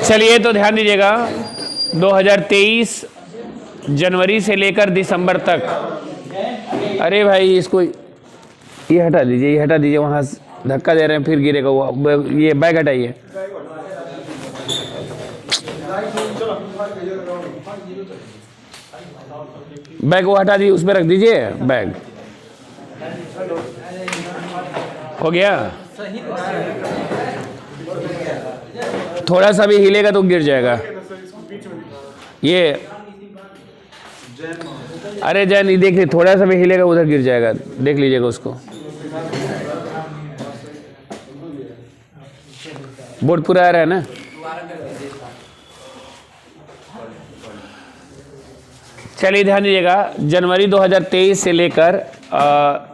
चलिए तो ध्यान दीजिएगा, 2023 जनवरी से लेकर दिसंबर तक। अरे भाई इसको ये हटा दीजिए, ये हटा दीजिए, वहाँ धक्का दे रहे हैं फिर गिरेगा वो। ये बैग हटाइए। बैग वो हटा दीजिए, उसमें रख दीजिए बैग। हो गया? थोड़ा सा भी हिलेगा तो गिर जाएगा ये। अरे जय नहीं, देखिए थोड़ा सा भी हिलेगा उधर गिर जाएगा, देख लीजिएगा उसको। बोर्ड पूरा आ रहा है ना? चलिए ध्यान दीजिएगा, जनवरी 2023 से लेकर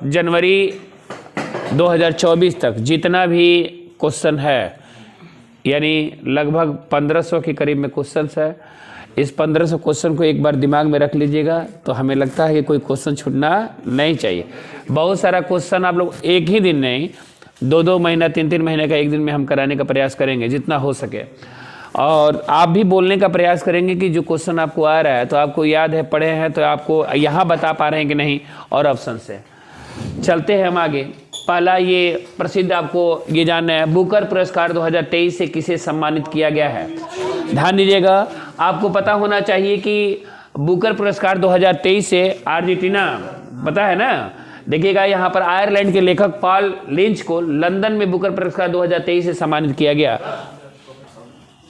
जनवरी 2024 तक जितना भी क्वेश्चन है, यानी लगभग 1500 के करीब में क्वेश्चंस है। इस 1500 क्वेश्चन को एक बार दिमाग में रख लीजिएगा, तो हमें लगता है कि कोई क्वेश्चन छूटना नहीं चाहिए। बहुत सारा क्वेश्चन आप लोग एक ही दिन नहीं, 2-2 महीना 3-3 महीने का एक दिन में हम कराने का प्रयास करेंगे जितना हो सके। और आप भी बोलने का प्रयास करेंगे कि जो क्वेश्चन आपको आ रहा है तो आपको याद है, पढ़े हैं, तो आपको यहाँ बता पा रहे हैं कि नहीं, और ऑप्शन से। चलते हैं हम आगे। पहला ये प्रसिद्ध आपको ये जानना है, बुकर पुरस्कार 2023 से किसे सम्मानित किया गया है। ध्यान दीजिएगा, आपको पता होना चाहिए कि बुकर पुरस्कार 2023 से अर्जेंटीना, पता है ना? देखिएगा यहाँ पर आयरलैंड के लेखक पॉल लिंच को लंदन में बुकर पुरस्कार 2023 से सम्मानित किया गया।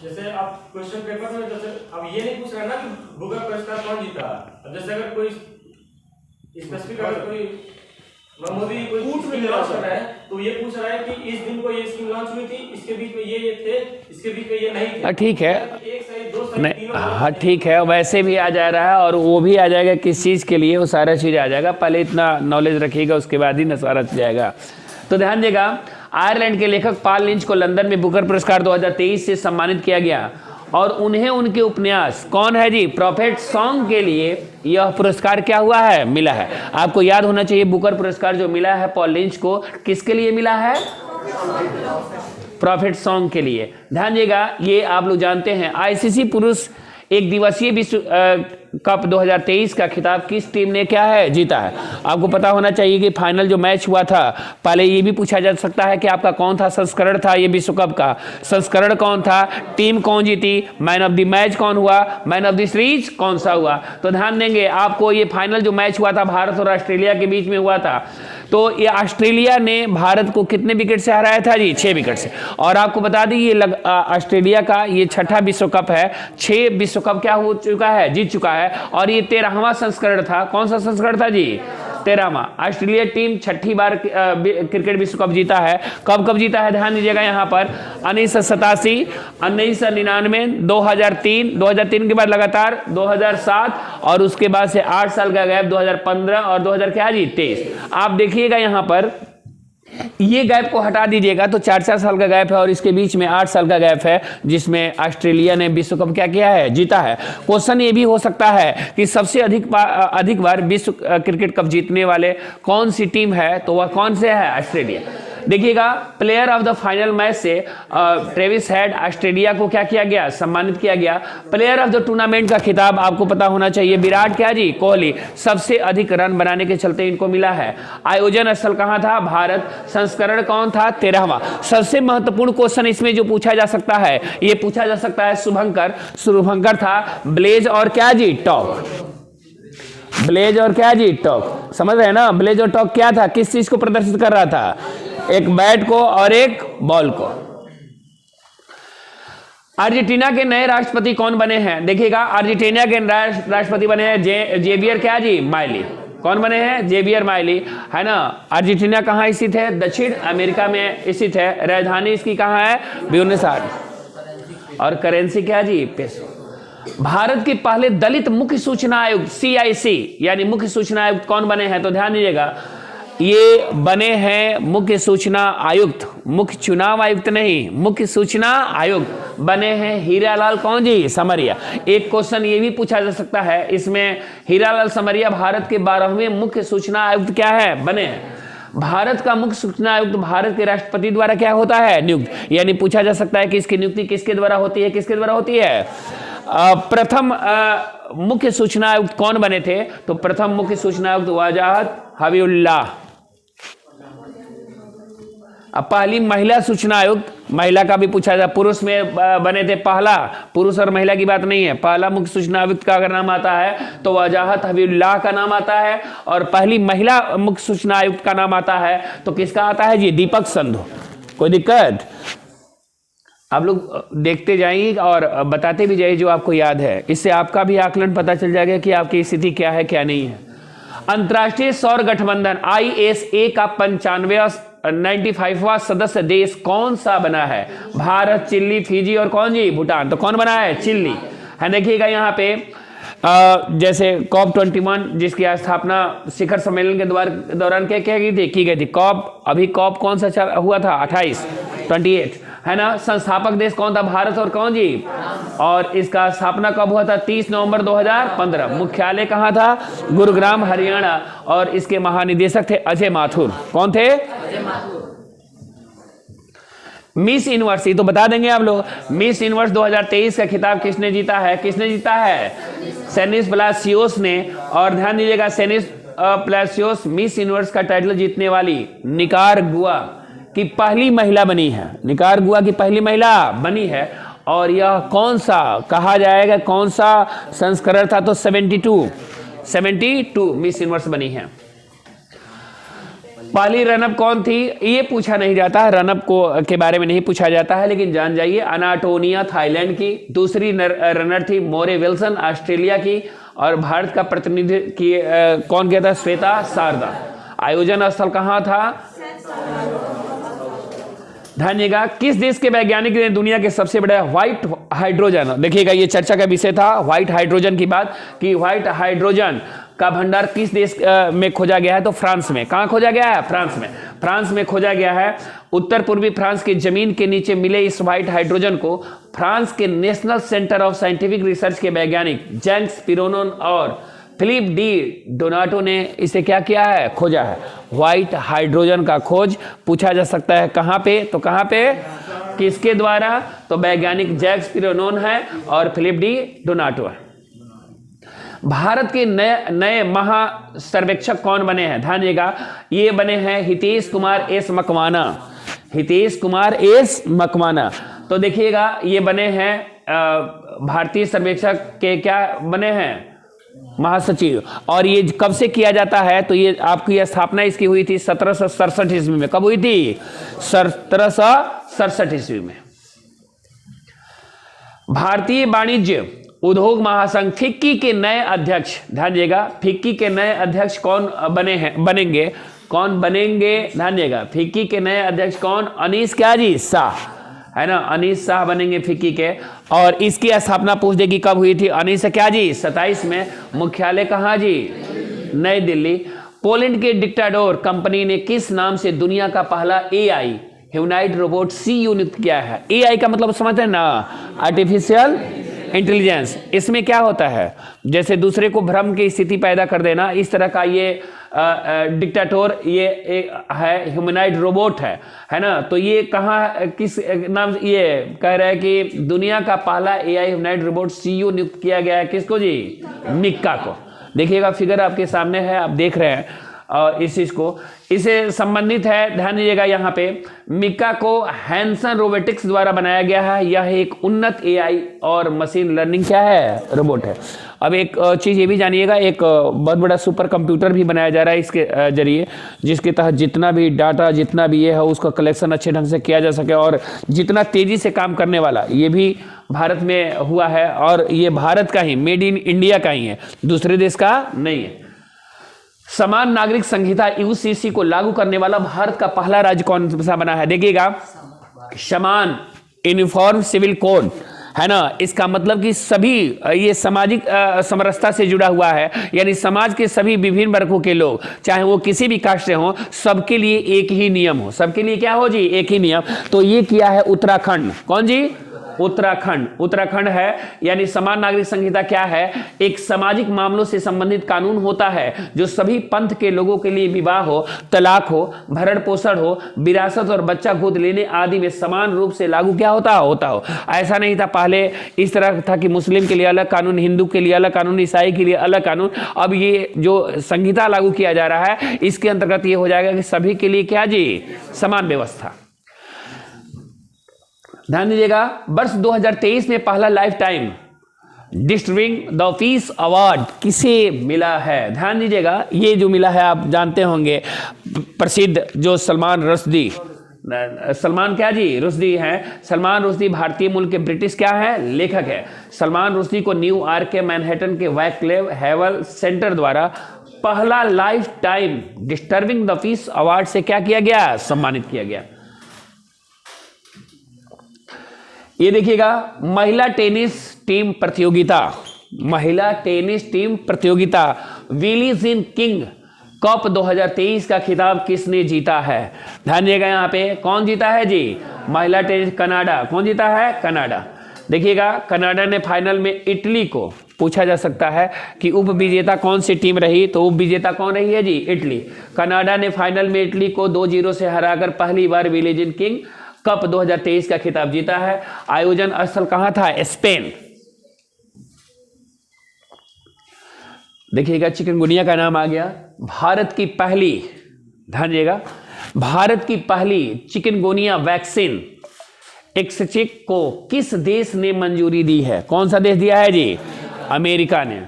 जैसे आप क्वेश्चन पेपर में, जैसे अब ये नहीं पूछ रहे ना कि बुकर पुरस्कार कौन जीता। अब जैसे अगर कोई स्पेसिफिक, अगर कोई मोदी कोई स्कीम लॉन्च कर रहा है, तो ये पूछ रहा है कि इस दिन को ये स्कीम लॉन्च हुई थी, इसके बीच में ये थे, इसके बीच में ये नहीं थे। ठीक है, एक सही, दो सही, नहीं, तीनों। हाँ ठीक है, वैसे भी आ जा रहा है और वो भी आ जाएगा किस चीज़ के लिए, वो सारा चीज़ आ जाएगा। पहले इतना नॉलेज रखिएगा, उसके बाद ही न सारा जाएगा। तो ध्यान देगा, आयरलैंड के लेखक पॉल लिंच को लंदन में बुकर पुरस्कार 2023 से सम्मानित किया गया और उन्हें उनके उपन्यास कौन है जी, प्रॉफिट सॉन्ग के लिए यह पुरस्कार क्या हुआ है, मिला है। आपको याद होना चाहिए, बुकर पुरस्कार जो मिला है पॉल लिंच को, किसके लिए मिला है? प्रॉफिट सॉन्ग के लिए। ध्यान दीजिएगा, ये आप लोग जानते हैं, आईसीसी पुरुष एक दिवसीय विश्व कप 2023 का खिताब किस टीम ने क्या है, जीता है। आपको पता होना चाहिए कि फाइनल जो मैच हुआ था, पहले ये भी पूछा जा सकता है कि आपका कौन था संस्करण था ये विश्व कप का, संस्करण कौन था, टीम कौन जीती, मैन ऑफ द मैच कौन हुआ, मैन ऑफ द सीरीज कौन सा हुआ। तो ध्यान देंगे, आपको ये फाइनल जो मैच हुआ था भारत और ऑस्ट्रेलिया के बीच में हुआ था, तो ये ऑस्ट्रेलिया ने भारत को कितने विकेट से हराया था जी, 6 विकेट से। और आपको बता दी, ये ऑस्ट्रेलिया का ये 6ठा विश्व कप है, 6 विश्व कप क्या हो चुका है, जीत चुका है। और ये 13वां संस्करण था। कौन सा संस्करण था जी, 13वां। ऑस्ट्रेलिया टीम 6ठी बार क्रिकेट विश्व कप जीता है। कब कब जीता है, ध्यान दीजिएगा यहाँ पर, 1987, 1999, 2003 के बाद लगातार 2007 और उसके बाद से 8 साल का गैप 2015 और 2023। आप देखिएगा यहाँ पर, ये गैप को हटा दीजिएगा तो 4-4 साल का गैप है और इसके बीच में 8 साल का गैप है, जिसमें ऑस्ट्रेलिया ने विश्व कप क्या किया है, जीता है। क्वेश्चन ये भी हो सकता है कि सबसे अधिक बार विश्व क्रिकेट कप जीतने वाले कौन सी टीम है, तो वह कौन से है, ऑस्ट्रेलिया। देखिएगा, player of the final match से ट्रेविस हेड ऑस्ट्रेलिया को क्या किया गया, सम्मानित किया गया। प्लेयर ऑफ द टूर्नामेंट का खिताब आपको पता होना चाहिए, विराट क्या जी, कोहली, सबसे अधिक रन बनाने के चलते इनको मिला है। आयोजन स्थल कहां था, भारत। संस्करण कौन था, 13वां। सबसे महत्वपूर्ण क्वेश्चन इसमें जो पूछा जा सकता है, ये पूछा जा सकता है शुभंकर था ब्लेज और क्या जी, टॉक। ब्लेज और क्या जी, टॉक। समझ रहे हैं ना, ब्लेज और टॉक क्या था, किस चीज को प्रदर्शित कर रहा था, एक बैट को और एक बॉल को। अर्जेंटीना के नए राष्ट्रपति कौन बने हैं, देखिएगा, अर्जेंटीना के राष्ट्रपति बने हैं जेवियर क्या जी, माइली। कौन बने हैं, जेवियर माइली, है ना। अर्जेंटीना कहां स्थित है, दक्षिण अमेरिका में स्थित है। राजधानी इसकी कहां है, ब्यूनस आयर्स। और करेंसी क्या जी, पेसो। भारत के पहले दलित मुख्य सूचना आयुक्त CIC यानी मुख्य सूचना आयुक्त कौन बने हैं, तो ध्यान दीजिएगा, ये बने हैं मुख्य सूचना आयुक्त, मुख्य चुनाव आयुक्त नहीं, मुख्य सूचना आयुक्त बने हैं हीरालाल कौन जी, समरिया। एक क्वेश्चन ये भी पूछा जा सकता है इसमें, हीरालाल समरिया भारत के 12वें मुख्य सूचना आयुक्त क्या है, बने हैं। भारत का मुख्य सूचना आयुक्त भारत के राष्ट्रपति द्वारा क्या होता है? नियुक्त। यानी पूछा जा सकता है कि इसकी नियुक्ति किसके द्वारा होती है? किसके द्वारा होती है? प्रथम मुख्य सूचना आयुक्त कौन बने थे? तो प्रथम मुख्य सूचना आयुक्त वजाहत हबीबुल्लाह। अब पहली महिला सूचना आयुक्त, महिला का भी पूछा जाए, पुरुष में बने थे पहला, पुरुष और महिला की बात नहीं है, पहला मुख्य सूचना आयुक्त का अगर नाम आता है तो वजाहत हबीबुल्लाह का नाम आता है, और पहली महिला मुख्य सूचना आयुक्त का नाम आता है तो किसका आता है जी? दीपक संधू। कोई दिक्कत? आप लोग देखते जाइए और बताते भी जाइए जो आपको याद है, इससे आपका भी आकलन पता चल जाएगा कि आपकी स्थिति क्या है क्या नहीं है। अंतर्राष्ट्रीय सौर गठबंधन ISA का 95वां सदस्य देश कौन सा बना है? भारत, चिली, फिजी और कौन जी? भूटान। तो कौन बना है? चिली है। देखिएगा यहाँ पे जैसे COP21 जिसकी स्थापना शिखर सम्मेलन के दौरान क्या की गई थी? COP, अभी COP कौन सा हुआ था? 28 है ना। संस्थापक देश कौन था? भारत और कौन जी? और इसका स्थापना कब हुआ था? 30 नवंबर 2015। मुख्यालय कहाँ था? गुरुग्राम, हरियाणा। और इसके महानिदेशक थे अजय माथुर। कौन थे? मिस यूनिवर्स, तो बता देंगे आप लोग, मिस यूनिवर्स 2023 का खिताब किसने जीता है? किसने जीता है? सेनिस पलासियोस ने। और ध्यान दीजिएगा, सेनिस पलासियोस मिस यूनिवर्स का टाइटल जीतने वाली निकारागुआ की पहली महिला बनी है। निकारागुआ की पहली महिला बनी है। और यह कौन सा कहा जाएगा, कौन सा संस्करण था? तो 72 मिस यूनिवर्स बनी है। पहली रनअप कौन थी? ये पूछा नहीं जाता है, रनअप को के बारे में नहीं पूछा जाता है, लेकिन जान जाइए, अनाटोनिया थाईलैंड की। दूसरी रनर थी मोरे विल्सन ऑस्ट्रेलिया की। और भारत का प्रतिनिधि की कौन किया था? श्वेता शारदा। आयोजन स्थल कहाँ था? ध्यान दिएगा, किस देश के वैज्ञानिक ने दुनिया के सबसे बड़ा व्हाइट हाइड्रोजन, देखिएगा ये चर्चा का विषय था व्हाइट हाइड्रोजन की बात, कि व्हाइट हाइड्रोजन का भंडार किस देश में खोजा गया है? तो फ्रांस में। कहां खोजा गया है? फ्रांस में। फ्रांस में खोजा गया है। उत्तर पूर्वी फ्रांस की जमीन के नीचे मिले इस व्हाइट हाइड्रोजन को फ्रांस के national centre of scientific research के वैज्ञानिक जैक्स पिरोनोन और फिलिप डी डोनाटो ने इसे क्या किया है? खोजा है। व्हाइट हाइड्रोजन का खोज पूछा जा सकता है कहां पे? तो कहां पे? किसके द्वारा? तो वैज्ञानिक जैक्स पिरोनोन है और फिलिप डी डोनाटो है। भारत के नए महासर्वेक्षक कौन बने हैं? ध्यान दिएगा, ये बने हैं हितेश कुमार एस मकवाना। हितेश कुमार एस मकवाना। तो देखिएगा ये बने हैं भारतीय सर्वेक्षक के क्या बने हैं? महासचिव। और ये कब से किया जाता है? तो ये आपकी स्थापना इसकी हुई थी 1767 ईस्वी में। कब हुई थी? 1767 ईस्वी में। भारतीय वाणिज्य उद्योग महासंघ फिक्की के नए अध्यक्ष, ध्यान दिएगा, फिक्की के नए अध्यक्ष कौन बनेंगे? कौन बनेंगे? ध्यान दिएगा, फिक्की के नए अध्यक्ष कौन? अनीस क्या जी? शाह, है ना। अनीस शाह बनेंगे फिक्की के। और इसकी स्थापना पूछ देगी कब हुई थी? अनीस क्या जी? 27 में। मुख्यालय कहाँ जी? नई दिल्ली। पोलैंड के डिक्टाडोर कंपनी ने किस नाम से दुनिया का पहला AI ह्यूमनॉइड रोबोट CU नियुक्त किया है? AI का मतलब समझते हैं ना? Artificial intelligence. इसमें क्या होता है? जैसे दूसरे को भ्रम की स्थिति पैदा कर देना, इस तरह का ये डिक्टाटोर ये एक है, ह्यूमनॉइड रोबोट है ना। तो ये कहाँ किस नाम ये कह रहा है कि दुनिया का पहला AI ह्यूमनॉइड रोबोट CU नियुक्त किया गया है? किसको जी? मिक्का को। देखिएगा फिगर आपके सामने है, आप देख रहे हैं इस चीज को, इसे संबंधित है। ध्यान दीजिएगा यहाँ पे, मिक्का को हैंसन रोबोटिक्स द्वारा बनाया गया है। यह एक उन्नत AI और मशीन लर्निंग क्या है? रोबोट है। अब एक चीज ये भी जानिएगा, एक बहुत बड़ा सुपर कंप्यूटर भी बनाया जा रहा है इसके जरिए, जिसके तहत जितना भी डाटा, जितना भी ये है, उसका कलेक्शन अच्छे ढंग से किया जा सके और जितना तेजी से काम करने वाला, ये भी भारत में हुआ है। और ये भारत का ही, मेड इन इंडिया का ही है, दूसरे देश का नहीं है। समान नागरिक संहिता UCC को लागू करने वाला भारत का पहला राज्य कौन सा बना है? देखिएगा, समान यूनिफॉर्म सिविल कोड, है ना। इसका मतलब कि सभी ये सामाजिक समरसता से जुड़ा हुआ है, यानी समाज के सभी विभिन्न वर्गों के लोग, चाहे वो किसी भी कास्ट से हो, सबके लिए एक ही नियम हो। सबके लिए क्या हो जी? एक ही नियम। तो ये किया है उत्तराखंड। कौन जी? उत्तराखंड। उत्तराखंड है यानी समान नागरिक संहिता क्या है? एक सामाजिक मामलों से संबंधित कानून होता है जो सभी पंथ के लोगों के लिए विवाह हो, तलाक हो, भरण पोषण हो, विरासत और बच्चा गोद लेने आदि में समान रूप से लागू क्या होता हो। ऐसा नहीं था पहले, इस तरह था कि मुस्लिम के लिए अलग कानून, हिंदू के लिए अलग कानून, ईसाई के लिए अलग कानून। अब ये जो संहिता लागू किया जा रहा है इसके अंतर्गत ये हो जाएगा कि सभी के लिए क्या जी? समान व्यवस्था। ध्यान दीजिएगा, वर्ष 2023 में पहला lifetime distributing the office award किसे मिला है? ध्यान दीजिएगा, ये जो मिला है आप जानते होंगे, प्रसिद्ध जो सलमान रुश्दी, सलमान क्या जी? रुश्दी हैं। सलमान रुश्दी भारतीय मूल के ब्रिटिश क्या है? लेखक है। सलमान रुश्दी को न्यूयॉर्क के मैनहट्टन के वैक्लेव हैवल सेंटर द्वारा पहला life time disturbing the peace award से क्या किया गया? सम्मानित किया गया। ये देखिएगा, महिला टेनिस टीम प्रतियोगिता, महिला टेनिस टीम प्रतियोगिता विली जीन किंग कप 2023 का खिताब किसने जीता है? ध्यान दिएगा, यहां पे कौन जीता है जी? महिला टेनिस, कनाडा। कौन जीता है? कनाडा। देखिएगा, कनाडा ने फाइनल में इटली को, पूछा जा सकता है कि उप विजेता कौन सी टीम रही, तो उप विजेता कौन रही है जी? इटली। कनाडा ने फाइनल में इटली को 2-0 से हराकर पहली बार विली जीन किंग कप 2023 का खिताब जीता है। आयोजन स्थल कहां था? स्पेन। देखिएगा, चिकनगुनिया का नाम आ गया। भारत की पहली, ध्यान दीजिएगा, भारत की पहली चिकनगुनिया वैक्सीन एक्सचिक को किस देश ने मंजूरी दी है? कौन सा देश दिया है जी? अमेरिका ने।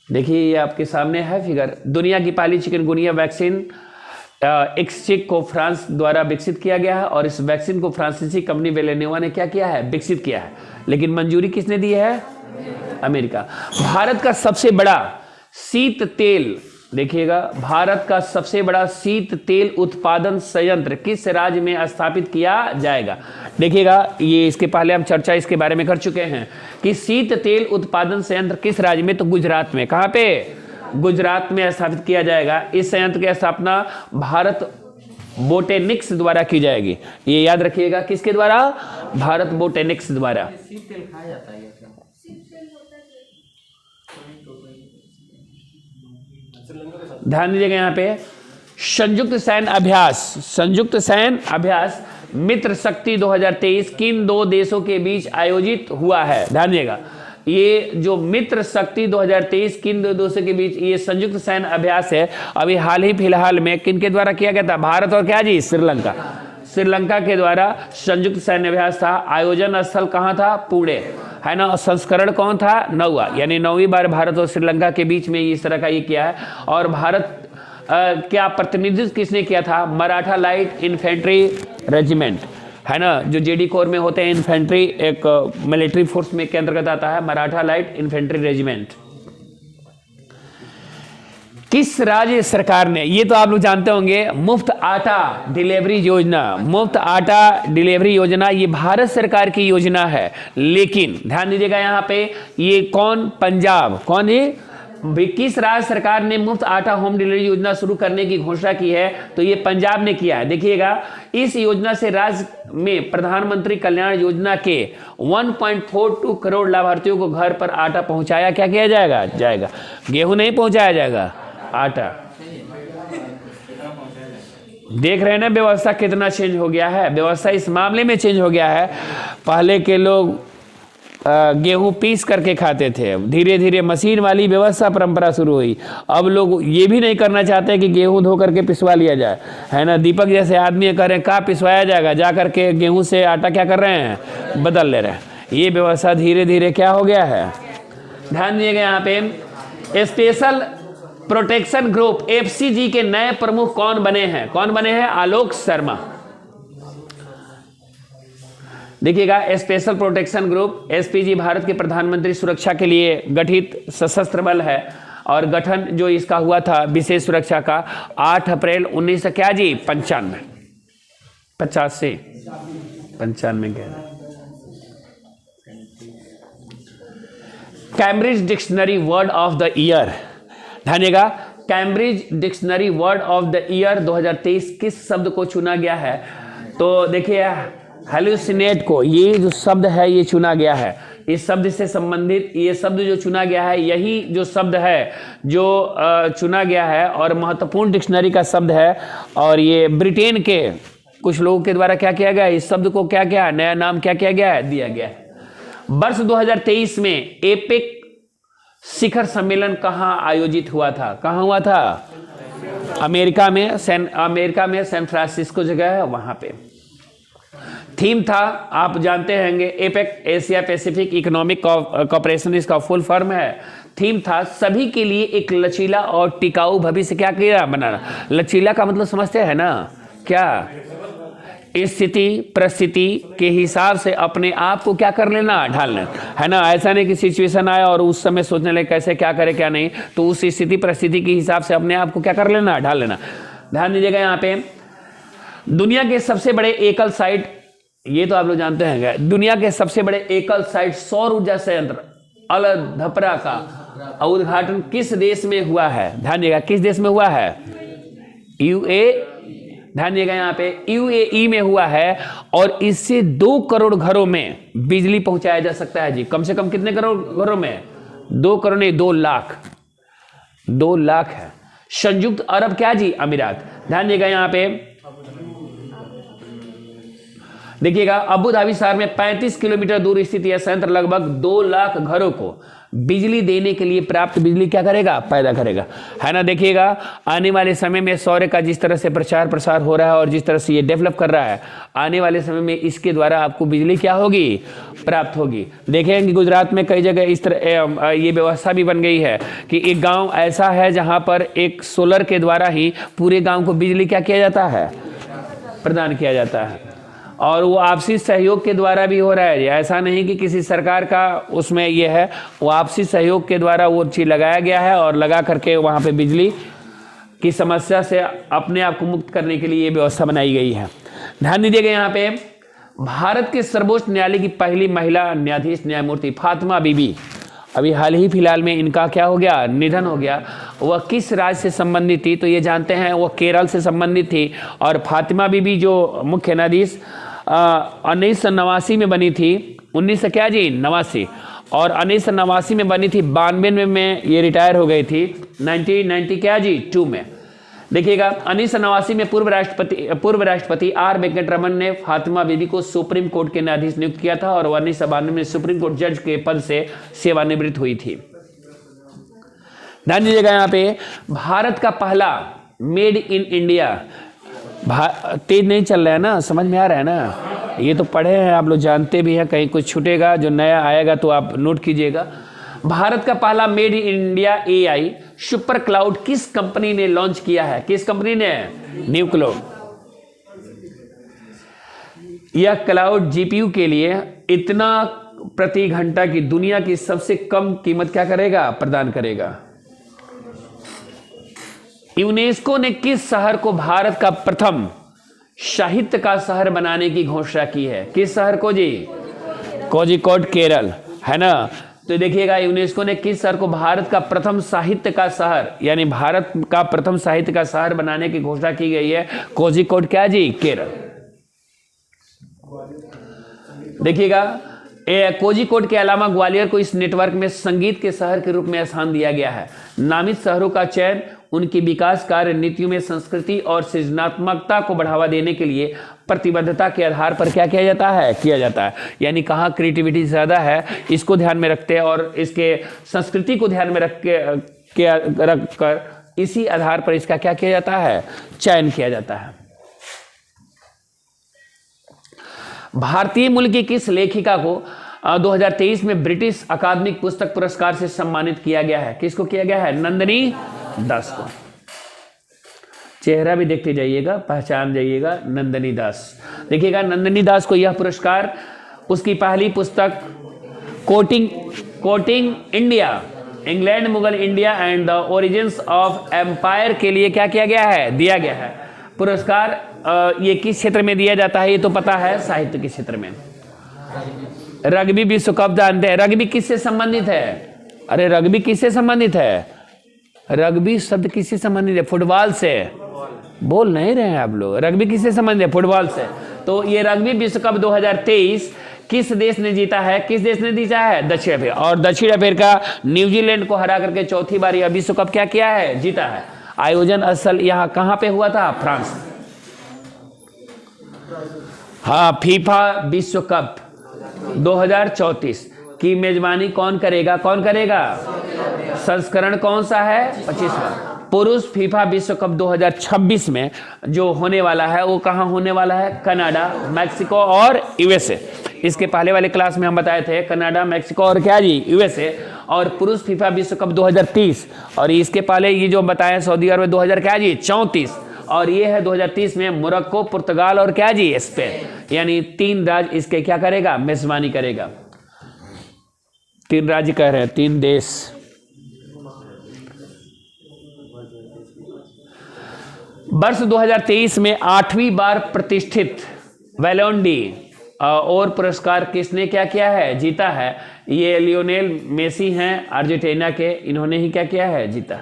देखिए, ये आपके सामने है फिगर। दुनिया की पहली चिकनगुनिया वैक्सीन एक्सचिक को फ्रांस द्वारा विकसित किया गया है और इस वैक्सीन को फ्रांसीसी कंपनी वेलेनोवा ने क्या किया है? विकसित किया है। लेकिन मंजूरी किसने दी है? अमेरिका। भारत का सबसे बड़ा शीत तेल, देखिएगा, भारत का सबसे बड़ा शीत तेल उत्पादन संयंत्र किस राज्य में स्थापित किया जाएगा? देखिएगा, ये इसके पहले हम चर्चा इसके बारे में कर चुके हैं कि शीत तेल उत्पादन संयंत्र किस राज्य में? तो गुजरात में। कहां पे? गुजरात में स्थापित किया जाएगा। इस संयंत्र की स्थापना भारत बोटेनिक्स द्वारा की जाएगी। ये याद रखिएगा, किसके द्वारा? भारत बोटेनिक्स द्वारा। ध्यान दीजिएगा, यहाँ पे संयुक्त सैन्य अभ्यास, संयुक्त सैन्य अभ्यास मित्र शक्ति 2023 किन दो देशों के बीच आयोजित हुआ है? ध्यान दीजिएगा, ये जो मित्र शक्ति 2023 किन दो देशों के बीच ये संयुक्त सैन्य अभ्यास है, अभी हाल ही फिलहाल में किन के द्वारा किया गया था? भारत और क्या जी? श्रीलंका। श्रीलंका के द्वारा संयुक्त सैन्य अभ्यास था। आयोजन स्थल कहां था? पुणे, है ना। संस्करण कौन था? 9वां, यानी 9वीं बार भारत और श्रीलंका के बीच में इस तरह का ये किया है। और भारत क्या प्रतिनिधित्व किसने किया था? मराठा लाइट इन्फेंट्री रेजिमेंट, है ना, जो जेडी कोर में होते हैं इन्फेंट्री, एक मिलिट्री फोर्स में के अंतर्गत आता है, मराठा लाइट इन्फेंट्री रेजिमेंट। किस राज्य सरकार ने, ये तो आप लोग जानते होंगे, मुफ्त आटा डिलीवरी योजना, मुफ्त आटा डिलीवरी योजना, ये भारत सरकार की योजना है। लेकिन ध्यान दीजिएगा, यहाँ पे ये कौन? पंजाब। कौन है? किस राज्य सरकार ने मुफ्त आटा होम डिलीवरी योजना शुरू करने की घोषणा की है? तो ये पंजाब ने किया है। देखिएगा, इस योजना से राज्य में प्रधानमंत्री कल्याण योजना के 1.42 करोड़ लाभार्थियों को घर पर आटा पहुंचाया क्या किया जाएगा? गेहूं नहीं पहुंचाया जाएगा, आटा। देख रहे हैं ना व्यवस्था कितना चेंज हो गया है? व्यवस्था इस मामले में चेंज हो गया है। पहले के लोग गेहूं पीस करके खाते थे, धीरे धीरे मशीन वाली व्यवस्था परंपरा शुरू हुई। अब लोग ये भी नहीं करना चाहते कि गेहूं धो करके पिसवा लिया जाए, है ना। दीपक जैसे आदमी कह रहे हैं कहाँ पिसवाया जाएगा, जा करके गेहूं से आटा क्या कर रहे हैं? बदल ले रहे हैं। ये व्यवस्था धीरे धीरे क्या हो गया है? ध्यान दिएगा, यहाँ पे स्पेशल प्रोटेक्शन ग्रुप FCG के नए प्रमुख कौन बने हैं? कौन बने हैं? आलोक शर्मा। देखिएगा, special protection group SPG Bharat के प्रधानमंत्री सुरक्षा के लिए गठित सशस्त्र बल है और गठन जो इसका हुआ था विशेष सुरक्षा का 8 अप्रैल 1995 कह रहे। Cambridge dictionary word of the year, ध्यानिएगा, Cambridge dictionary word of the year 2023 किस शब्द को चुना गया है? तो देखिए, हेलुसिनेट को, ये जो शब्द है ये चुना गया है, इस शब्द से संबंधित ये शब्द जो चुना गया है, यही जो शब्द है जो चुना गया है और महत्वपूर्ण डिक्शनरी का शब्द है। और ये ब्रिटेन के कुछ लोगों के द्वारा क्या किया गया, इस शब्द को क्या क्या नया नाम क्या किया गया है, दिया गया है। वर्ष 2023 में एपेक शिखर सम्मेलन कहाँ आयोजित हुआ था? कहाँ हुआ था? अमेरिका में सैन फ्रांसिस्को जगह है, वहां पे। थीम था, आप जानते होंगे, APEC Asia Pacific economic corporation इसका फुल फॉर्म है। थीम था सभी के लिए एक लचीला और टिकाऊ भविष्य क्या किया बनाना। लचीला का मतलब समझते हैं ना, क्या स्थिति परिस्थिति के हिसाब से अपने आप को क्या कर लेना, ढालना है ना। ऐसा नहीं कि सिचुएशन आया और उस समय सोचने लगे कैसे क्या करे क्या नहीं, तो उस स्थिति परिस्थिति के हिसाब से अपने आप को क्या कर लेना, ढाल लेना। ध्यान दीजिएगा यहाँ पे, दुनिया के सबसे बड़े एकल साइट, ये तो आप लोग जानते हैं, दुनिया के सबसे बड़े एकल साइट सौर ऊर्जा संयंत्र अलधपरा का उद्घाटन किस देश में हुआ है? ध्यान दीजिएगा, किस देश में हुआ है? ध्यान दिएगा यहाँ पे यूएई में हुआ है। और इससे 2 करोड़ घरों में बिजली पहुंचाया जा सकता है जी। कम से कम कितने करोड़ घरों में? 2 करोड़ नहीं, 2 लाख, 2 लाख है। संयुक्त अरब क्या जी? अमीरात। ध्यान दिएगा यहाँ पे, देखिएगा अबू धाबी शहर में 35 किलोमीटर दूर स्थित यह संयंत्र लगभग 2 लाख घरों को बिजली देने के लिए प्राप्त बिजली क्या करेगा, पैदा करेगा, है ना। देखिएगा आने वाले समय में सौर का जिस तरह से प्रचार प्रसार हो रहा है और जिस तरह से ये डेवलप कर रहा है, आने वाले समय में इसके द्वारा आपको बिजली क्या होगी, प्राप्त होगी। देखेंगे गुजरात में कई जगह इस तरह ये व्यवस्था भी बन गई है कि एक गाँव ऐसा है जहाँ पर एक सोलर के द्वारा ही पूरे गाँव को बिजली क्या किया जाता है, प्रदान किया जाता है। और वो आपसी सहयोग के द्वारा भी हो रहा है, ऐसा नहीं कि किसी सरकार का उसमें ये है, वो आपसी सहयोग के द्वारा वो चीज़ लगाया गया है और लगा करके वहाँ पे बिजली की समस्या से अपने आप को मुक्त करने के लिए ये व्यवस्था बनाई गई है। ध्यान दीजिएगा यहाँ पे, भारत के सर्वोच्च न्यायालय की पहली महिला न्यायाधीश न्यायमूर्ति फातिमा बीबी, अभी हाल ही फिलहाल में इनका क्या हो गया, निधन हो गया। वह किस राज्य से संबंधित थी? तो ये जानते हैं वह केरल से संबंधित थी। और फातिमा बीबी जो मुख्य न्यायाधीश 1989 में बनी थी, 1989 और 1989 में बनी थी, 92 में ये रिटायर हो गई थी, 1990 क्या जी 2 में। देखिएगा 1989 में पूर्व राष्ट्रपति आर वेंकटरमन ने फातिमा बीबी को सुप्रीम कोर्ट के न्यायाधीश नियुक्त किया था और 1992 में सुप्रीम कोर्ट जज के पद से सेवानिवृत्त हुई थी। ध्यान दीजिएगा यहाँ पे, भारत का पहला मेड इन इंडिया, तेज नहीं चल रहा है ना, समझ में आ रहा है ना, ये तो पढ़े हैं आप लोग, जानते भी हैं, कहीं कुछ छूटेगा जो नया आएगा तो आप नोट कीजिएगा। भारत का पहला made in India AI super cloud किस कंपनी ने लॉन्च किया है? किस कंपनी ने? New cloud. यह क्लाउड जीपीयू के लिए इतना प्रति घंटा की दुनिया की सबसे कम कीमत क्या करेगा, प्रदान करेगा। यूनेस्को ने किस शहर को भारत का प्रथम साहित्य का शहर बनाने की घोषणा की है? किस शहर को जी? कोझिकोड, केरल, है ना। तो देखिएगा यूनेस्को ने किस शहर को भारत का प्रथम साहित्य का शहर, यानी भारत का प्रथम साहित्य का शहर बनाने की घोषणा की गई है? कोझिकोड क्या जी? केरल। देखिएगा कोझिकोड के अलावा ग्वालियर को इस नेटवर्क में संगीत के शहर के रूप में स्थान दिया गया है। नामित शहरों का चयन उनकी विकास कार्य नीतियों में संस्कृति और सृजनात्मकता को बढ़ावा देने के लिए प्रतिबद्धता के आधार पर क्या किया जाता है, किया जाता है। यानी कहाँ क्रिएटिविटी ज़्यादा है इसको ध्यान में रखते हैं और इसके संस्कृति को ध्यान में रख कर इसी आधार पर इसका क्या किया जाता है, चयन किया जाता है। भारतीय मूल की किस लेखिका को 2023 में ब्रिटिश अकादमिक पुस्तक पुरस्कार से सम्मानित किया गया है? किसको किया गया है? नंदिनी दास को। चेहरा भी देखते जाइएगा, पहचान जाइएगा, नंदिनी दास। देखिएगा नंदिनी दास को यह पुरस्कार उसकी पहली पुस्तक courting India, England Mughal India and the origins of empire के लिए क्या किया गया है, दिया गया है। पुरस्कार ये किस क्षेत्र में दिया जाता है? ये तो पता है, साहित्य के क्षेत्र में। रग्बी विश्व कप जानते हैं, रग्बी किससे संबंधित है? अरे रग्बी किससे संबंधित है? रग्बी शब्द किससे संबंधित है? फुटबॉल से। बोल नहीं रहे हैं आप लोग। रग्बी किससे संबंधित है? फुटबॉल से। तो ये रग्बी विश्व कप 2023 किस देश ने जीता है? किस देश ने जीता है? दक्षिण अफ्रीका। और दक्षिण अफ्रीका न्यूजीलैंड को हरा करके चौथी बार यह विश्व कप क्या किया है? जीता है। आयोजन स्थल यहाँ कहाँ पे हुआ था? फ्रांस। हाँ, फीफा विश्व कप 2034 की मेजबानी कौन करेगा? कौन करेगा? संस्करण कौन सा है? 25वां। पुरुष फीफा विश्व कप 2026 में जो होने वाला है वो कहाँ होने वाला है? कनाडा, मैक्सिको और यूएसए। इसके पहले वाले क्लास में हम बताए थे कनाडा, मैक्सिको और क्या जी? यूएसए। और पुरुष फीफा विश्व कप 2030 और इसके पहले ये जो बताए सऊदी अरब में 2000 क्या जी? 34 और ये है 2030 में मोरक्को, पुर्तगाल और क्या जी? स्पेन। यानी 3 राज्य इसके क्या करेगा? मेजबानी करेगा। 3 राज्य कह रहे हैं, 3 देश। वर्ष 2023 में 8वीं बार प्रतिष्ठित बैलोन डी और पुरस्कार किसने क्या किया है? जीता है। ये लियोनेल मेसी हैं अर्जेंटीना के, इन्होंने ही क्या किया है? जीता।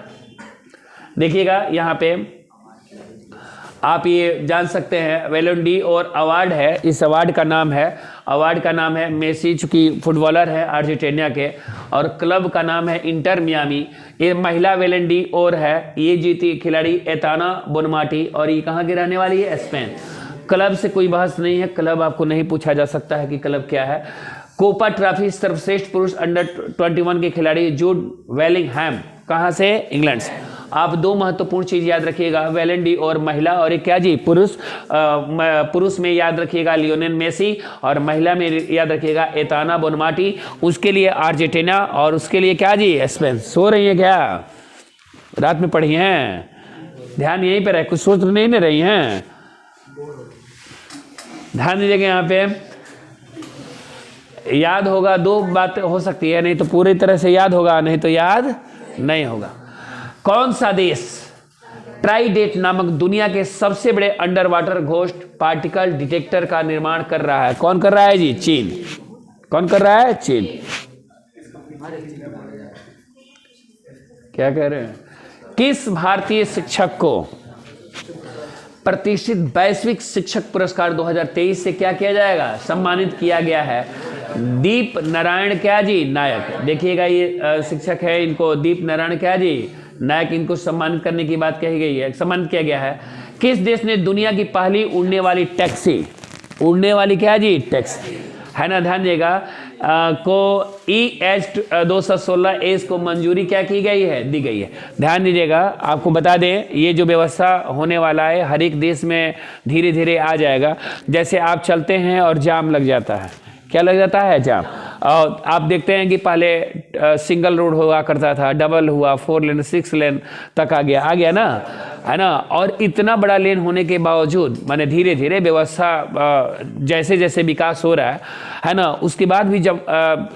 देखिएगा यहाँ पे आप ये जान सकते हैं बैलोन डी और अवार्ड है, इस अवार्ड का नाम है मेसी, चूंकि फुटबॉलर है अर्जेंटीना के, और क्लब का नाम है इंटर मियामी। ये महिला बैलोन डी और है, ये जीती खिलाड़ी एताना बोनमाटी और ये कहाँ की रहने वाली है? स्पेन। क्लब से कोई बहस नहीं है, क्लब आपको नहीं पूछा जा सकता है कि क्लब क्या है। कोपा ट्रॉफी सर्वश्रेष्ठ पुरुष अंडर 21 के खिलाड़ी जूड वेलिंगहैम, कहाँ से? इंग्लैंड से। आप 2 महत्वपूर्ण चीज याद रखिएगा, बैलोन डी और महिला, और एक क्या जी? पुरुष में याद रखिएगा लियोनेल मेसी और महिला में याद रखिएगा एताना बोनमाटी। उसके लिए अर्जेंटीना और उसके लिए क्या जी? स्पेन। सो रही है क्या? रात में पढ़ी हैं? ध्यान यहीं पे रहे, कुछ सोच नहीं न रही हैं? ध्यान दीजिएगा यहाँ पे, याद होगा 2 बात हो सकती है, नहीं तो पूरी तरह से याद होगा, नहीं तो याद नहीं होगा। कौन सा देश ट्राइडेट नामक दुनिया के सबसे बड़े under water ghost particle detector का निर्माण कर रहा है? कौन कर रहा है जी? चीन। कौन कर रहा है? चीन। क्या कह रहे हैं? किस भारतीय शिक्षक को प्रतिष्ठित वैश्विक शिक्षक पुरस्कार 2023 से क्या किया जाएगा? सम्मानित किया गया है। दीप नारायण क्या जी? नायक। देखिएगा ये शिक्षक है, इनको दीप नारायण क्या जी? नायक, इनको सम्मानित करने की बात कही गई है, सम्मानित किया गया है। किस देश ने दुनिया की पहली उड़ने वाली टैक्सी, उड़ने वाली क्या जी? टैक्सी है ना, ध्यान देगा, को EH216 को मंजूरी क्या की गई है? दी गई है। ध्यान दीजिएगा, आपको बता दें ये जो व्यवस्था होने वाला है हर एक देश में धीरे धीरे आ जाएगा। जैसे आप चलते हैं और जाम लग जाता है, क्या लग जाता है? जाम। और आप देखते हैं कि पहले सिंगल रोड हुआ करता था, डबल हुआ, 4 लेन 6 लेन तक आ गया ना, है ना। और इतना बड़ा लेन होने के बावजूद माने धीरे धीरे व्यवस्था जैसे जैसे विकास हो रहा है ना, उसके बाद भी जब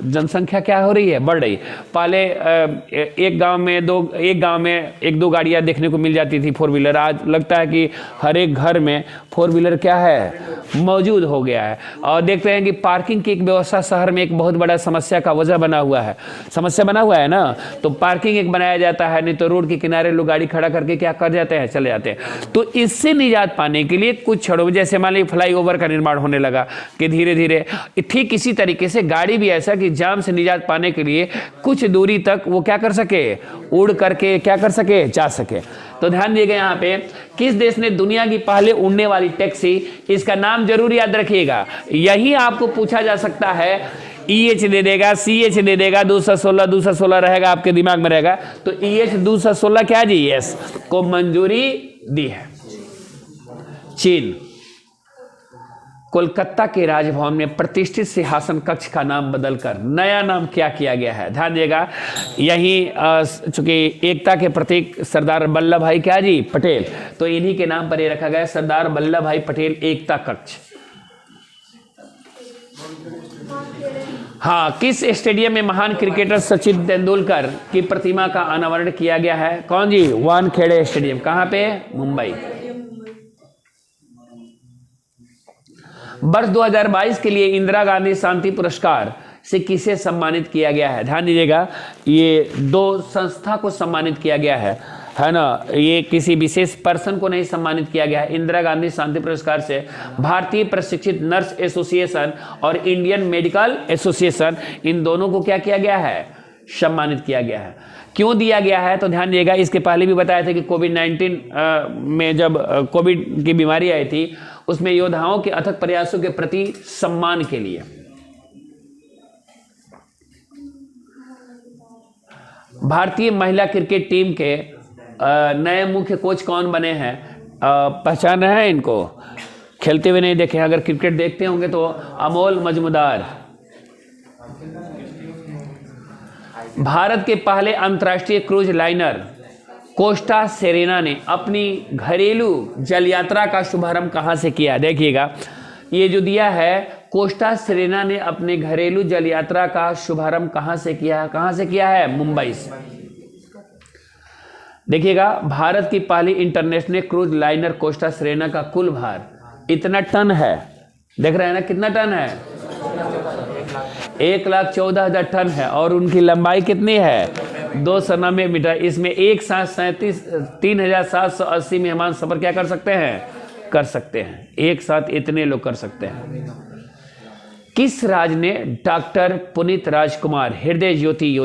जनसंख्या क्या हो रही है? बढ़ रही। पहले एक गांव में 1-2 गाड़ियां देखने को मिल जाती थी 4 व्हीलर, आज लगता है कि हर एक घर में 4 व्हीलर क्या है? मौजूद हो गया है। और देखते हैं कि पार्किंग की एक व्यवस्था शहर में एक बहुत बड़ा समस्या का वजह बना हुआ है, ना। तो पार्किंग एक बनाया जाता है, नहीं तो रोड के किनारे लोग गाड़ी खड़ा करके क्या कर जाते हैं? चले जाते हैं। तो इससे निजात पाने के लिए कुछ क्षणों, जैसे मान लीजिए फ्लाईओवर का निर्माण होने लगा कि धीरे धीरे, ठीक इसी तरीके से गाड़ी भी ऐसा कि जाम से निजात पाने के लिए कुछ दूरी तक वो क्या कर सके? उड़ करके क्या कर सके? जा सके। तो ध्यान दिएगा यहाँ पे, किस देश ने दुनिया की पहले उड़ने वाली टैक्सी, इसका नाम जरूर याद रखिएगा। यही आपको पूछा जा सकता है, EH दे देगा, CH दे देगा, 216 रहेगा, आपके दिमाग में रहेगा। तो EH 216 क्या जी? यस, को मंजूरी दी है। चीन। कोलकाता के राजभवन में प्रतिष्ठित सिंहासन कक्ष का नाम बदलकर नया नाम क्या किया गया है? ध्यान दिएगा, यही चूंकि एकता के प्रतीक सरदार वल्लभ भाई क्या जी? पटेल, तो इन्हीं के नाम पर ये रखा गया सरदार वल्लभ भाई पटेल एकता कक्ष। हाँ, किस स्टेडियम में महान क्रिकेटर सचिन तेंदुलकर की प्रतिमा का अनावरण किया गया है? कौन जी? वानखेड़े स्टेडियम। कहाँ पे? मुंबई। वर्ष 2022 के लिए इंदिरा गांधी शांति पुरस्कार से किसे सम्मानित किया गया है? ध्यान दीजिएगा, ये 2 संस्था को सम्मानित किया गया है। है ना, ये किसी विशेष पर्सन को नहीं सम्मानित किया गया है। इंदिरा गांधी शांति पुरस्कार से भारतीय प्रशिक्षित नर्स एसोसिएशन और इंडियन मेडिकल एसोसिएशन, इन दोनों को क्या किया गया है, सम्मानित किया गया है। क्यों दिया गया है तो ध्यान दिएगा, इसके पहले भी बताया था कि कोविड-19 में जब कोविड की बीमारी आई थी, उसमें योद्धाओं के अथक प्रयासों के प्रति सम्मान के लिए। भारतीय महिला क्रिकेट टीम के नए मुख्य कोच कौन बने हैं? पहचान रहे हैं इनको? खेलते हुए नहीं देखे, अगर क्रिकेट देखते होंगे तो अमोल मजमूदार। भारत के पहले अंतर्राष्ट्रीय क्रूज लाइनर कोस्टा सेरेना ने अपनी घरेलू जल यात्रा का शुभारंभ कहां से किया? देखिएगा, ये जो दिया है, कोस्टा सेरेना ने अपने घरेलू जल यात्रा का शुभारंभ कहां से किया है? कहां से किया है? मुंबई से। देखिएगा, भारत की पहली international cruise liner Costa Serena का कुल भार इतना टन है, देख रहे हैं ना कितना टन है? 1,14,000 टन है। और उनकी लंबाई कितनी है? 290 मीटर। इसमें एक साथ 3,780 मेहमान सफर क्या कर सकते हैं? कर सकते हैं। एक साथ इतने लोग कर सकते हैं। किस राज्य ने डॉक्टर पुनीत राजकुमार हृदय ज्योति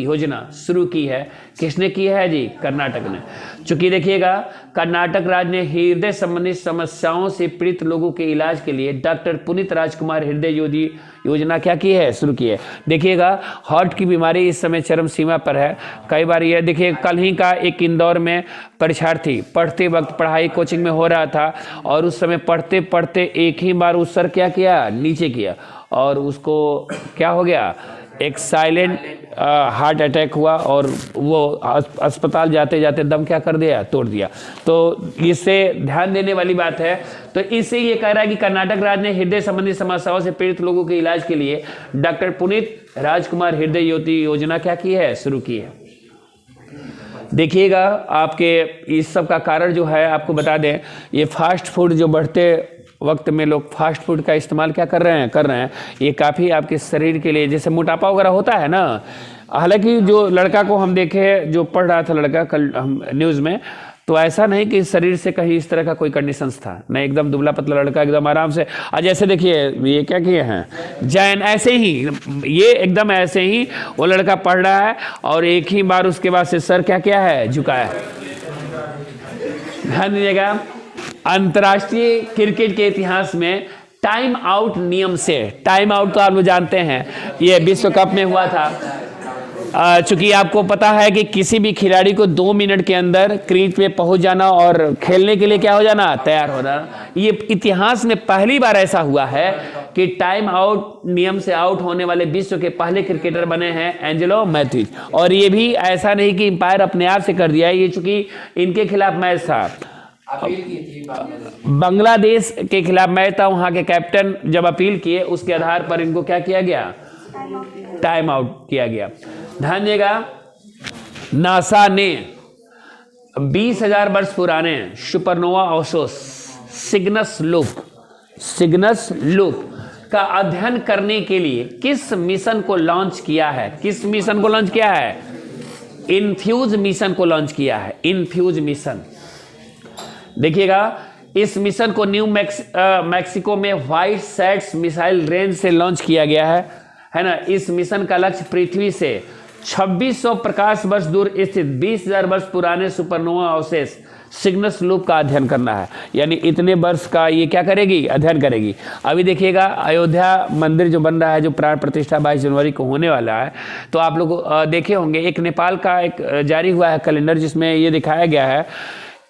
योजना शुरू की है? किसने की है जी? कर्नाटक ने। चूंकि देखिएगा, कर्नाटक राज्य ने हृदय संबंधी समस्याओं से पीड़ित लोगों के इलाज के लिए डॉक्टर पुनीत राजकुमार हृदय ज्योति योजना क्या की है? शुरू की है। देखिएगा, हार्ट की बीमारी इस समय चरम सीमा पर है। कई बार ये देखिए, कल ही का एक इंदौर में परीक्षार्थी पढ़ते वक्त पढ़ाई कोचिंग में हो रहा था, और उस समय पढ़ते पढ़ते एक ही बार उस सर क्या किया? नीचे किया, और उसको क्या हो गया? एक साइलेंट हार्ट अटैक हुआ, और वो अस्पताल जाते जाते दम क्या कर दिया? तोड़ दिया। तो इससे ध्यान देने वाली बात है। तो इससे ये कह रहा है कि कर्नाटक राज्य ने हृदय संबंधी समस्याओं से पीड़ित लोगों के इलाज के लिए डॉक्टर पुनीत राजकुमार हृदय ज्योति योजना क्या की है? शुरू की है। देखिएगा, आपके इस सब का कारण जो है आपको बता दें, ये फास्ट फूड जो बढ़ते वक्त में लोग फास्ट फूड का इस्तेमाल क्या कर रहे हैं, ये काफ़ी आपके शरीर के लिए, जैसे मोटापा वगैरह होता है ना। हालांकि जो लड़का को हम देखे, जो पढ़ रहा था लड़का कल हम न्यूज़ में, तो ऐसा नहीं कि शरीर से कहीं इस तरह का कोई कंडीशंस था, नहीं, एकदम दुबला पतला लड़का, एकदम आराम से। आज जैसे देखिए, ये क्या किए हैं जैन, ऐसे ही ये एकदम ऐसे ही वो लड़का पढ़ रहा है, और एक ही बार उसके बाद से सर क्या किया है? झुकाया है। ध्यान दीजिएगा, अंतर्राष्ट्रीय क्रिकेट के इतिहास में टाइम आउट नियम से, टाइम आउट तो आप लोग जानते हैं, ये विश्व कप में हुआ था। चूंकि आपको पता है कि किसी भी खिलाड़ी को 2 मिनट के अंदर क्रीज पे पहुंच जाना और खेलने के लिए क्या हो जाना? तैयार होना। ये इतिहास में पहली बार ऐसा हुआ है कि टाइम आउट नियम से आउट होने वाले विश्व के पहले क्रिकेटर बने हैं एंजेलो मैथ्यूज। और ये भी ऐसा नहीं कि अंपायर अपने आप से कर दिया है, ये चूंकि इनके खिलाफ मैच था, बांग्लादेश के खिलाफ मैच था, वहां के कैप्टन जब अपील किए, उसके आधार पर इनको क्या किया गया? टाइम आउट किया गया। ध्यान दिएगा, नासा ने 20,000 वर्ष पुराने सुपरनोवा अवशेष सिग्नस लूप का अध्ययन करने के लिए किस मिशन को लॉन्च किया है? किस मिशन को लॉन्च किया है? इनफ्यूज मिशन को लॉन्च किया है। इनफ्यूज मिशन, देखिएगा, इस मिशन को न्यू मैक्सिको में व्हाइट सैट्स मिसाइल रेंज से लॉन्च किया गया है ना। इस मिशन का लक्ष्य पृथ्वी से 2600 प्रकाश वर्ष दूर स्थित 20,000 वर्ष पुराने सुपरनोवा अवशेष सिग्नस लूप का अध्ययन करना है। यानी इतने वर्ष का ये क्या करेगी? अध्ययन करेगी। अभी देखिएगा, अयोध्या मंदिर जो बन रहा है, जो प्राण प्रतिष्ठा 22 जनवरी को होने वाला है, तो आप लोग देखे होंगे, एक नेपाल का एक जारी हुआ है कैलेंडर, जिसमें ये दिखाया गया है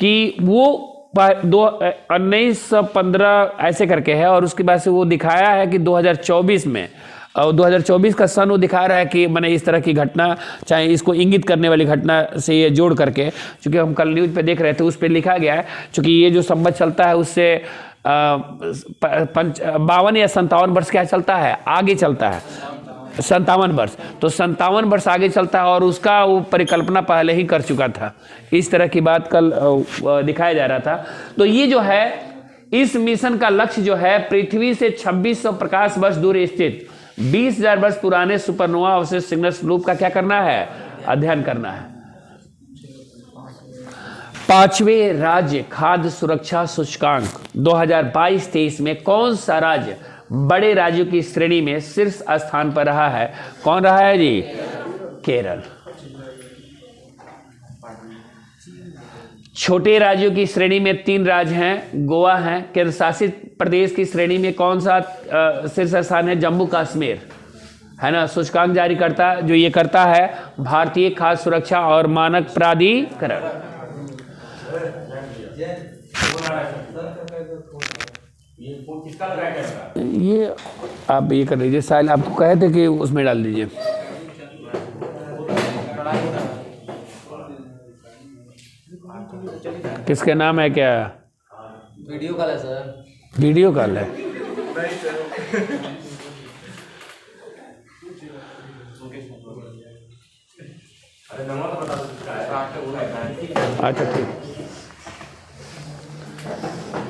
कि वो 1915 ऐसे करके है, और उसके बाद से वो दिखाया है कि 2024 में, और 2024 का सन वो दिखा रहा है कि मैंने इस तरह की घटना, चाहे इसको इंगित करने वाली घटना से ये जोड़ करके, चूंकि हम कल न्यूज़ पे देख रहे थे, उस पे लिखा गया है, चूंकि ये जो संवत चलता है उससे 52 या 57 वर्ष क्या चलता है? आगे चलता है, 57 वर्ष। तो 57 वर्ष आगे चलता है, और उसका वो परिकल्पना पहले ही कर चुका था। इस तरह की बात कल दिखाया जा रहा था। तो ये जो है, इस मिशन का लक्ष्य जो है, पृथ्वी से 2600 प्रकाश वर्ष दूर स्थित 20,000 वर्ष पुराने सुपरनोवा अवशेष सिग्नस लूप का क्या करना है? अध्ययन करना है। पांचवें राज्य खाद्य सुरक्षा सूचकांक 2022-23 में कौन सा राज्य बड़े राज्यों की श्रेणी में शीर्ष स्थान पर रहा है? कौन रहा है जी? केरल। छोटे राज्यों की श्रेणी में 3 राज्य हैं, गोवा है। केंद्र शासित प्रदेश की श्रेणी में कौन सा शीर्ष स्थान है? जम्मू कश्मीर, है ना। सूचकांक जारी करता जो ये करता है भारतीय खाद्य सुरक्षा और मानक प्राधिकरण। ये आप ये कर लीजिए, साइल आपको कहे थे कि उसमें डाल दीजिए। किसके नाम है? क्या वीडियो कॉल है सर? वीडियो कॉल है। अच्छा ठीक।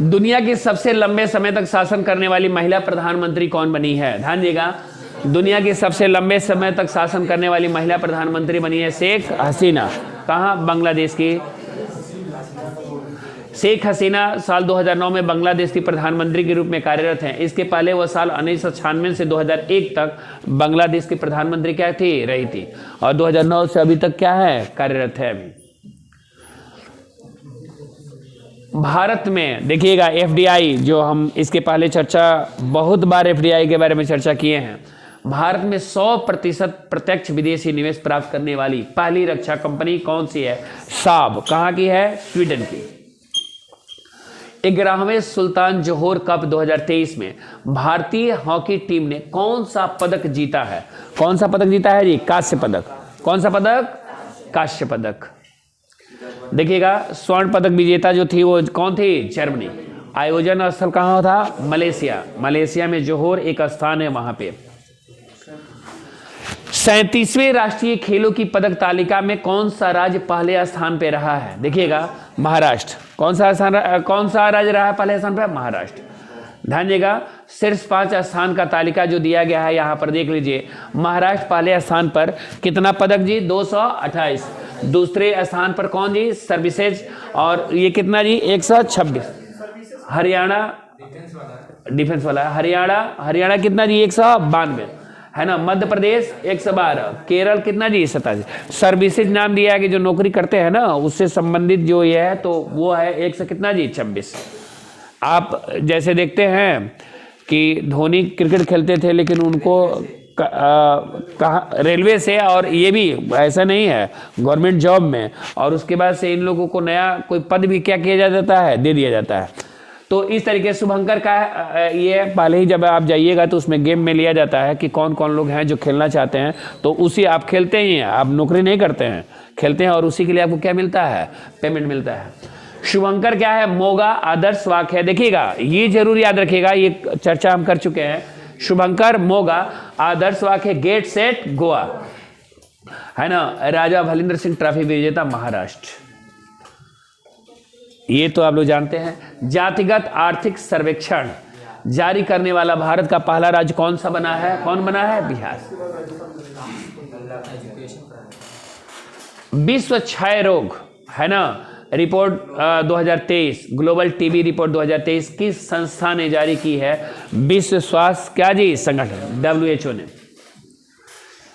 दुनिया की सबसे लंबे समय तक शासन करने वाली महिला प्रधानमंत्री कौन बनी है? ध्यान दीजिएगा, दुनिया की सबसे लंबे समय तक शासन करने वाली महिला प्रधानमंत्री बनी है शेख हसीना। कहाँ? बांग्लादेश की। शेख हसीना साल 2009 में बांग्लादेश की प्रधानमंत्री के रूप में कार्यरत हैं। इसके पहले वह साल 1996 से 2001 तक बांग्लादेश की प्रधानमंत्री क्या थी? रही थी। और 2009 से अभी तक क्या है? कार्यरत है अभी। भारत में देखिएगा एफडीआई, जो हम इसके पहले चर्चा बहुत बार एफडीआई के बारे में चर्चा किए हैं। भारत में 100% प्रत्यक्ष विदेशी निवेश प्राप्त करने वाली पहली रक्षा कंपनी कौन सी है? साब। कहाँ की है? स्वीडन की। 11वें सुल्तान जोहोर कप 2023 में भारतीय हॉकी टीम ने कौन सा पदक जीता है? कौन सा पदक जीता है जी? कांस्य पदक। कौन सा पदक? कांस्य पदक। देखिएगा, स्वर्ण पदक विजेता जो थी वो कौन थी? जर्मनी। आयोजन स्थल कहाँ था? मलेशिया। मलेशिया में जोहोर एक स्थान है, वहां पे। 37वें राष्ट्रीय खेलों की पदक तालिका में कौन सा राज्य पहले स्थान पे रहा है? देखिएगा, महाराष्ट्र। कौन सा राज्य रहा है पहले स्थान पे? महाराष्ट्र। ध्यान दीजिएगा, शीर्ष 5 स्थान का तालिका जो दिया गया है यहां पर देख लीजिए। महाराष्ट्र पहले स्थान पर, कितना पदक जी? 228। दूसरे स्थान पर कौन जी? सर्विसेज, और ये कितना जी? 126। हरियाणा डिफेंस वाला। हरियाणा कितना जी? 192, है ना। मध्य प्रदेश 112। केरल कितना जी? 87। सर्विसेज नाम दिया है कि जो नौकरी करते हैं ना उससे संबंधित जो ये है, तो वो है 1 से कितना जी? 26। आप जैसे देखते हैं कि धोनी क्रिकेट खेलते थे, लेकिन उनको कहा रेलवे से, और ये भी ऐसा नहीं है, गवर्नमेंट जॉब में, और उसके बाद से इन लोगों को नया कोई पद भी क्या किया जाता है? दे दिया जाता है। तो इस तरीके से शुभंकर का ये पहले ही जब आप जाइएगा तो उसमें गेम में लिया जाता है कि कौन कौन लोग हैं जो खेलना चाहते हैं, तो उसी आप खेलते ही हैं, आप नौकरी नहीं करते हैं, खेलते हैं, और उसी के लिए आपको क्या मिलता है? पेमेंट मिलता है। शुभंकर क्या है? मोगा आदर्श वाक्य है। देखिएगा, ये जरूर याद रखिएगा, ये चर्चा हम कर चुके हैं। शुभंकर मोगा आदर्श वाक्य गेट सेट गोवा, है ना। राजा भलिंद्र सिंह ट्रॉफी विजेता महाराष्ट्र, ये तो आप लोग जानते हैं। जातिगत आर्थिक सर्वेक्षण जारी करने वाला भारत का पहला राज्य कौन सा बना है? कौन बना है? बिहार। विश्व क्षय रोग, है ना, रिपोर्ट 2023, ग्लोबल टीबी रिपोर्ट 2023 किस संस्था ने जारी की है? विश्व स्वास्थ्य क्या जी? संगठन, WHO ने।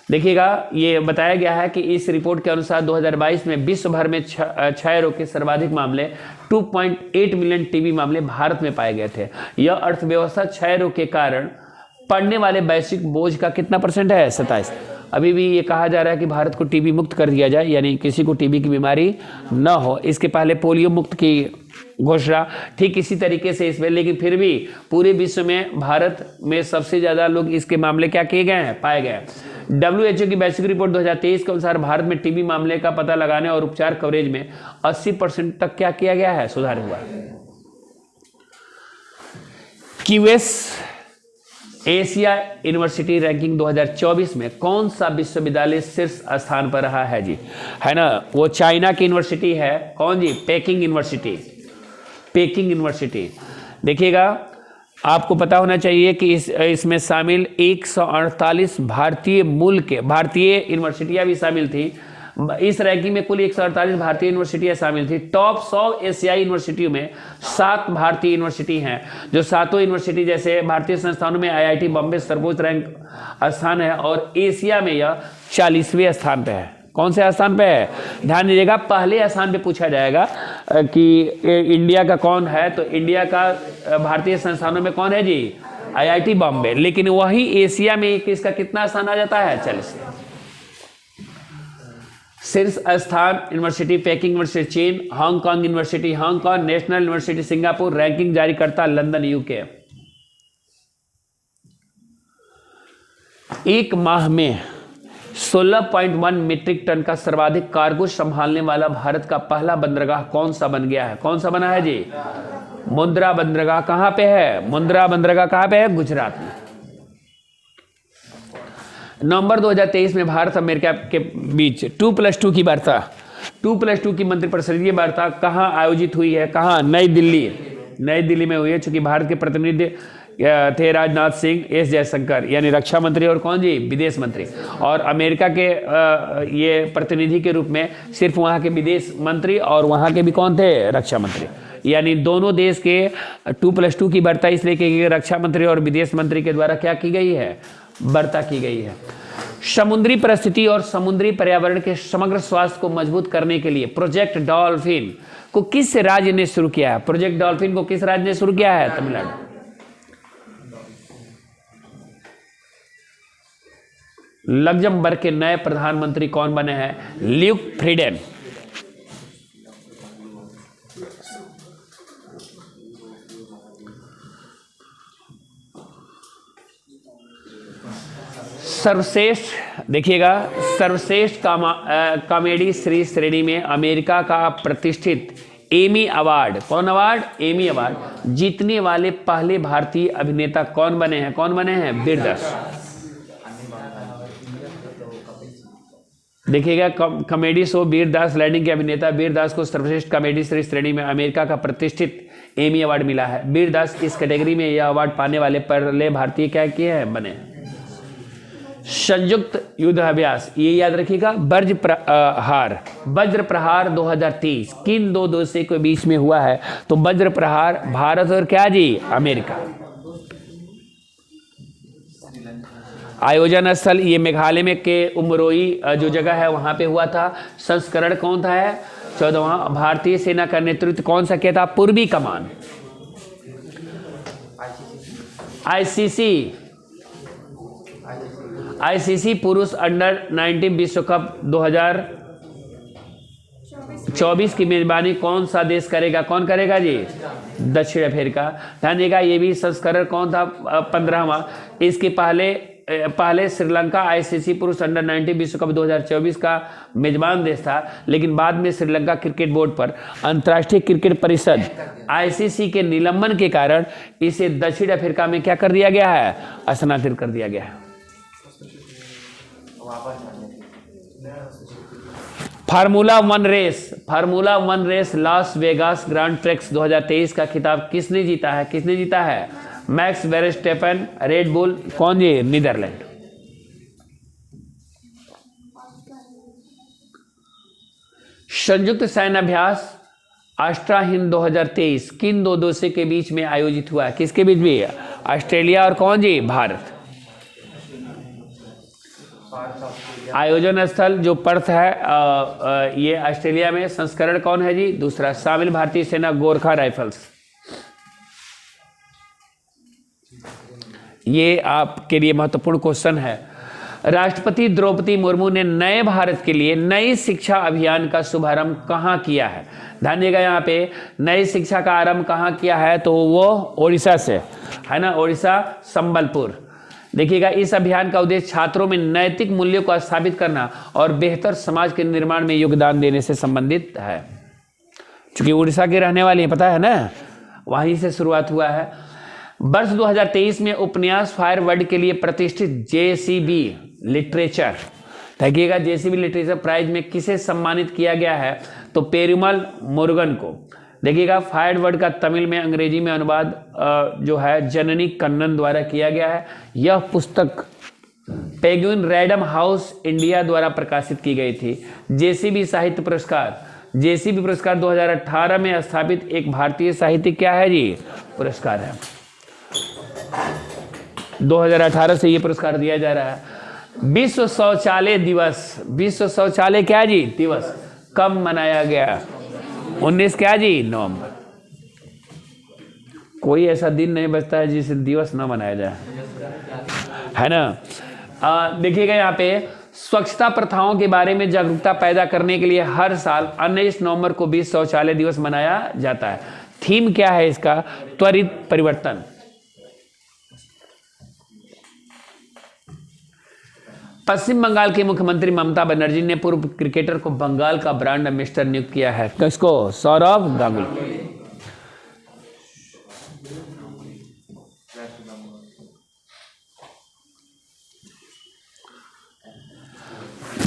देखिएगा, ये बताया गया है कि इस रिपोर्ट के अनुसार 2022 में विश्व भर में क्षय रोग के सर्वाधिक मामले 2.8 मिलियन टीबी मामले भारत में पाए गए थे। यह अर्थव्यवस्था क्षय रोग के कारण पड़ने वाले वैश्विक बोझ का कितना % है? 27। अभी भी ये कहा जा रहा है कि भारत को टीबी मुक्त कर दिया जाए, यानी किसी को टीबी की बीमारी न हो। इसके पहले पोलियो मुक्त की घोषणा ठीक इसी तरीके से इसमें, लेकिन फिर भी पूरे विश्व में भारत में सबसे ज्यादा लोग इसके मामले क्या किए गए हैं? पाए गए हैं। WHO की वैश्विक रिपोर्ट 2023 के अनुसार भारत में टीबी मामले का पता लगाने और उपचार कवरेज में 80% तक क्या किया गया है? सुधार हुआ। क्यूएस एशिया यूनिवर्सिटी रैंकिंग 2024 में कौन सा विश्वविद्यालय शीर्ष स्थान पर रहा है जी? है ना, वो चाइना की यूनिवर्सिटी है। कौन जी? Peking university. Peking university. देखिएगा, आपको पता होना चाहिए कि इसमें शामिल 148 भारतीय मूल के, भारतीय यूनिवर्सिटियां भी शामिल थी। इस रैंकिंग में कुल 148 भारतीय यूनिवर्सिटियां शामिल थी। टॉप 100 एशियाई यूनिवर्सिटियों में 7 भारतीय यूनिवर्सिटी हैं, जो सातों यूनिवर्सिटी जैसे भारतीय संस्थानों में आईआईटी बॉम्बे सर्वोच्च रैंक स्थान है और एशिया में यह 40वें स्थान पे है। कौन से स्थान पे है? ध्यान दीजिएगा, पहले स्थान पे पूछा जाएगा कि इंडिया का कौन है, तो इंडिया का भारतीय संस्थानों में कौन है जी? आईआईटी बॉम्बे। लेकिन वही एशिया में किसका कितना स्थान आ जाता है? 40। शीर्ष स्थान यूनिवर्सिटी पेकिंग यूनिवर्सिटी चीन, Hong Kong university Hong Kong, national university Singapore, ranking जारी करता लंदन यूके। एक माह में 16.1 मीट्रिक टन का सर्वाधिक कार्गो संभालने वाला भारत का पहला बंदरगाह कौन सा बन गया है? कौन सा बना है जी? मुंद्रा बंदरगाह। कहां पे है मुंद्रा बंदरगाह? कहां पे है? गुजरात में। नवंबर 2023 में भारत अमेरिका के बीच 2+2 की वार्ता, 2+2 की मंत्रिपरिषदीय वार्ता कहां आयोजित हुई है? कहां? नई दिल्ली। नई दिल्ली में हुई है, चूंकि भारत के प्रतिनिधि थे राजनाथ सिंह, एस जयशंकर यानी रक्षा मंत्री, और कौन जी? विदेश मंत्री। और अमेरिका के ये प्रतिनिधि के रूप में सिर्फ वहां के विदेश मंत्री और वहां के भी कौन थे? रक्षा मंत्री। यानी दोनों देश के 2+2 की वार्ता इसलिए की गई, रक्षा मंत्री और विदेश मंत्री के द्वारा क्या की गई है? वार्ता की गई है। समुद्री परिस्थिति और समुद्री पर्यावरण के समग्र स्वास्थ्य को मजबूत करने के लिए प्रोजेक्ट डॉल्फिन को किस राज्य ने शुरू किया है? प्रोजेक्ट डॉल्फिन को किस राज्य ने शुरू किया है? तमिलनाडु। लग्जमबर्ग के नए प्रधानमंत्री कौन बने हैं? Luke Frieden. सर्वश्रेष्ठ देखिएगा, सर्वश्रेष्ठ कॉमेडी सीरीज श्रेणी में अमेरिका का प्रतिष्ठित एमी अवार्ड, कौन अवार्ड? एमी अवार्ड जीतने वाले पहले भारतीय अभिनेता कौन बने हैं? कौन बने हैं? वीरदास। देखिएगा, कॉमेडी शो वीरदास लैंडिंग के अभिनेता वीरदास को सर्वश्रेष्ठ कॉमेडी सीरीज श्रेणी में अमेरिका का प्रतिष्ठित एमी अवार्ड मिला है। वीरदास इस कैटेगरी में यह अवार्ड पाने वाले पहले भारतीय क्या किए हैं? बने। संयुक्त युद्ध अभ्यास, ये याद रखिएगा, वज्र प्रहार 2023 किन दो देशों के बीच में हुआ है? तो वज्र प्रहार भारत और क्या जी? अमेरिका। आयोजन स्थल ये मेघालय में के उमरोई जो जगह है वहां पे हुआ था। संस्करण कौन था? है 14वां। भारतीय सेना का नेतृत्व कौन सा किया था? पूर्वी कमान। आईसीसी पुरुष अंडर 19 विश्व कप 2024 की मेजबानी कौन सा देश करेगा? कौन करेगा जी? दक्षिण अफ्रीका। ध्यान देगा, ये भी संस्करण कौन था? 15वां। इसके पहले श्रीलंका आईसीसी पुरुष अंडर 19 विश्व कप 2024 का मेजबान देश था, लेकिन बाद में श्रीलंका क्रिकेट बोर्ड पर अंतर्राष्ट्रीय क्रिकेट परिषद आईसीसी के निलंबन के कारण इसे दक्षिण अफ्रीका में क्या कर दिया गया है? स्थानांतरित कर दिया गया है। Formula one race Las Vegas grand prix 2023 का खिताब किसने जीता है? किसने जीता है? मैक्स वेरस्टेपन, रेड बुल, कौन जी? नीदरलैंड। संयुक्त सैन्य अभ्यास आस्ट्रा हिंद 2023 किन दो देशों के बीच में आयोजित हुआ है? किसके बीच में? ऑस्ट्रेलिया और कौन जी? भारत। आयोजन स्थल जो पर्थ है ये ऑस्ट्रेलिया में। संस्करण कौन है जी? दूसरा। शामिल भारतीय सेना गोरखा राइफल्स। ये आपके लिए महत्वपूर्ण क्वेश्चन है। राष्ट्रपति द्रौपदी मुर्मू ने नए भारत के लिए नई शिक्षा अभियान का शुभारंभ कहाँ किया है? ध्यान देगा, यहाँ पे नई शिक्षा का आरंभ कहाँ किया है? तो वो ओडिशा से है ना, ओडिशा संबलपुर। देखिएगा, इस अभियान का उद्देश्य छात्रों में नैतिक मूल्यों को स्थापित करना और बेहतर समाज के निर्माण में योगदान देने से संबंधित है। चूंकि उड़ीसा के रहने वाले हैं, पता है ना, वहीं से शुरुआत हुआ है। वर्ष 2023 में उपन्यास फायर वर्ड के लिए प्रतिष्ठित जेसीबी लिटरेचर, देखिएगा, जेसीबी लिटरेचर प्राइज में किसे सम्मानित किया गया है? तो पेरुमल मुरुगन को। देखिएगा, फायर वर्ड का तमिल में अंग्रेजी में अनुवाद जो है जननी कन्नन द्वारा किया गया है। यह पुस्तक पेंगुइन रैंडम हाउस इंडिया द्वारा प्रकाशित की गई थी। जेसीबी साहित्य पुरस्कार, जेसीबी पुरस्कार 2018 में स्थापित एक भारतीय साहित्य क्या है जी, पुरस्कार है। 2018 से ये पुरस्कार दिया जा रहा है। विश्व शौचालय दिवस, विश्व शौचालय क्या जी दिवस कब मनाया गया, 19 क्या जी नवंबर। कोई ऐसा दिन नहीं बचता है जिस दिवस ना मनाया जाए, है ना। देखिएगा यहाँ पे स्वच्छता प्रथाओं के बारे में जागरूकता पैदा करने के लिए हर साल 19 नवंबर को विश्व शौचालय दिवस मनाया जाता है। थीम क्या है इसका, त्वरित परिवर्तन। पश्चिम बंगाल के मुख्यमंत्री ममता बनर्जी ने पूर्व क्रिकेटर को बंगाल का ब्रांड एम्बेसडर नियुक्त किया है। किसको, सौरव गांगुली।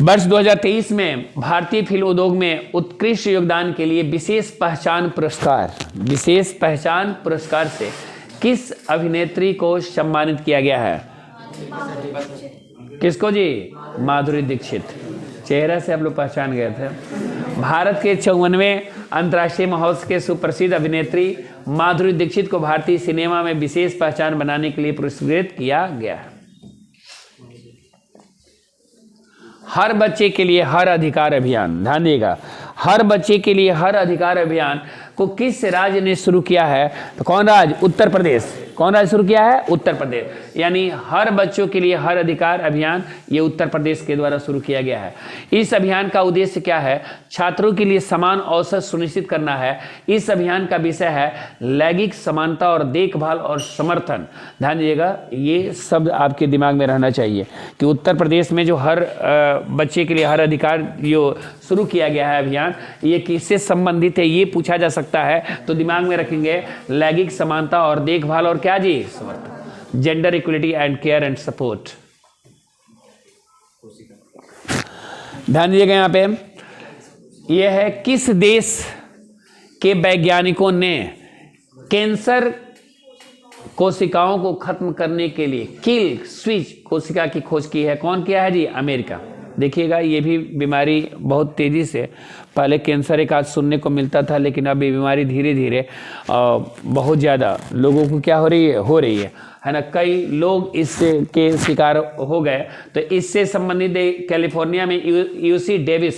वर्ष 2023 में भारतीय फिल्म उद्योग में उत्कृष्ट योगदान के लिए विशेष पहचान पुरस्कार, विशेष पहचान पुरस्कार से किस अभिनेत्री को सम्मानित किया गया है, किसको जी, माधुरी दीक्षित। चेहरा से आप लोग पहचान गए थे। भारत के 54वें अंतर्राष्ट्रीय महोत्सव के सुप्रसिद्ध अभिनेत्री माधुरी दीक्षित को भारतीय सिनेमा में विशेष पहचान बनाने के लिए पुरस्कृत किया गया है। हर बच्चे के लिए हर अधिकार अभियान, ध्यान दिएगा, हर बच्चे के लिए हर अधिकार अभियान को किस राज्य ने शुरू किया है, तो कौन राज्य, उत्तर प्रदेश। कौन राज्य शुरू किया है, उत्तर प्रदेश। यानी हर बच्चों के लिए हर अधिकार अभियान ये उत्तर प्रदेश के द्वारा शुरू किया गया है। इस अभियान का उद्देश्य क्या है, छात्रों के लिए समान अवसर सुनिश्चित करना है। इस अभियान का विषय है लैंगिक समानता और देखभाल और समर्थन। ध्यान दीजिएगा, ये शब्द आपके दिमाग में रहना चाहिए कि उत्तर प्रदेश में जो हर बच्चे के लिए हर अधिकार जो शुरू किया गया है अभियान, ये किससे संबंधित है, ये पूछा जा सकता है। तो दिमाग में रखेंगे लैंगिक समानता और देखभाल और क्या जी, समर्थन, gender equality and care and support. ध्यान दीजिएगा यहाँ पे, यह है किस देश के वैज्ञानिकों ने कैंसर कोशिकाओं को खत्म करने के लिए किल स्विच कोशिका की खोज की है। कौन किया है जी, अमेरिका। देखिएगा, ये भी बीमारी बहुत तेज़ी से, पहले कैंसर एक आज सुनने को मिलता था, लेकिन अब ये बीमारी धीरे धीरे बहुत ज़्यादा लोगों को क्या हो रही है ना। कई लोग इससे के शिकार हो गए। तो इससे संबंधित कैलिफोर्निया में UC Davis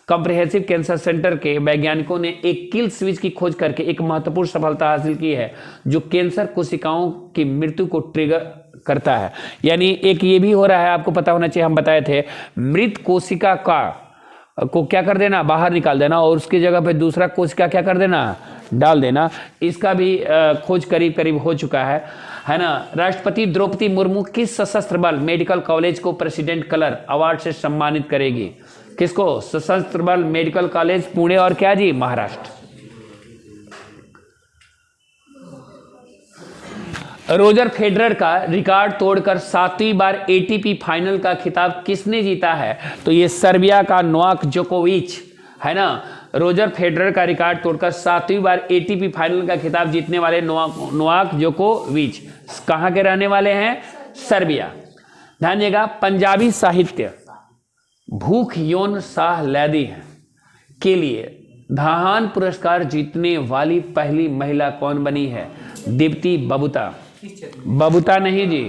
comprehensive cancer centre के वैज्ञानिकों ने एक किल स्विच की खोज करके एक महत्वपूर्ण सफलता हासिल की है, जो कैंसर कोशिकाओं की मृत्यु को ट्रिगर करता है। यानी एक ये भी हो रहा है, आपको पता होना चाहिए, हम बताए थे, मृत कोशिका को क्या कर देना, बाहर निकाल देना, और उसकी जगह पे दूसरा कोशिका क्या कर देना, डाल देना। इसका भी खोज करीब करीब हो चुका है ना। राष्ट्रपति द्रौपदी मुर्मू किस सशस्त्र बल मेडिकल कॉलेज को प्रेसिडेंट कलर अवार्ड से सम्मानित करेगी, किसको, सशस्त्र बल मेडिकल कॉलेज पुणे और क्या जी, महाराष्ट्र। रोजर फेडरर का रिकॉर्ड तोड़कर 7वीं बार एटीपी फाइनल का खिताब किसने जीता है, तो ये सर्बिया का नोवाक जोकोविच है ना। रोजर फेडरर का रिकॉर्ड तोड़कर 7वीं बार एटीपी फाइनल का खिताब जीतने वाले नोवाक जोकोविच कहाँ के रहने वाले हैं, सर्बिया। ध्यान दिएगा, पंजाबी साहित्य भूख यौन शाह लैदी के लिए धाहान पुरस्कार जीतने वाली पहली महिला कौन बनी है, दीप्ति बबूता। बबूता नहीं जी,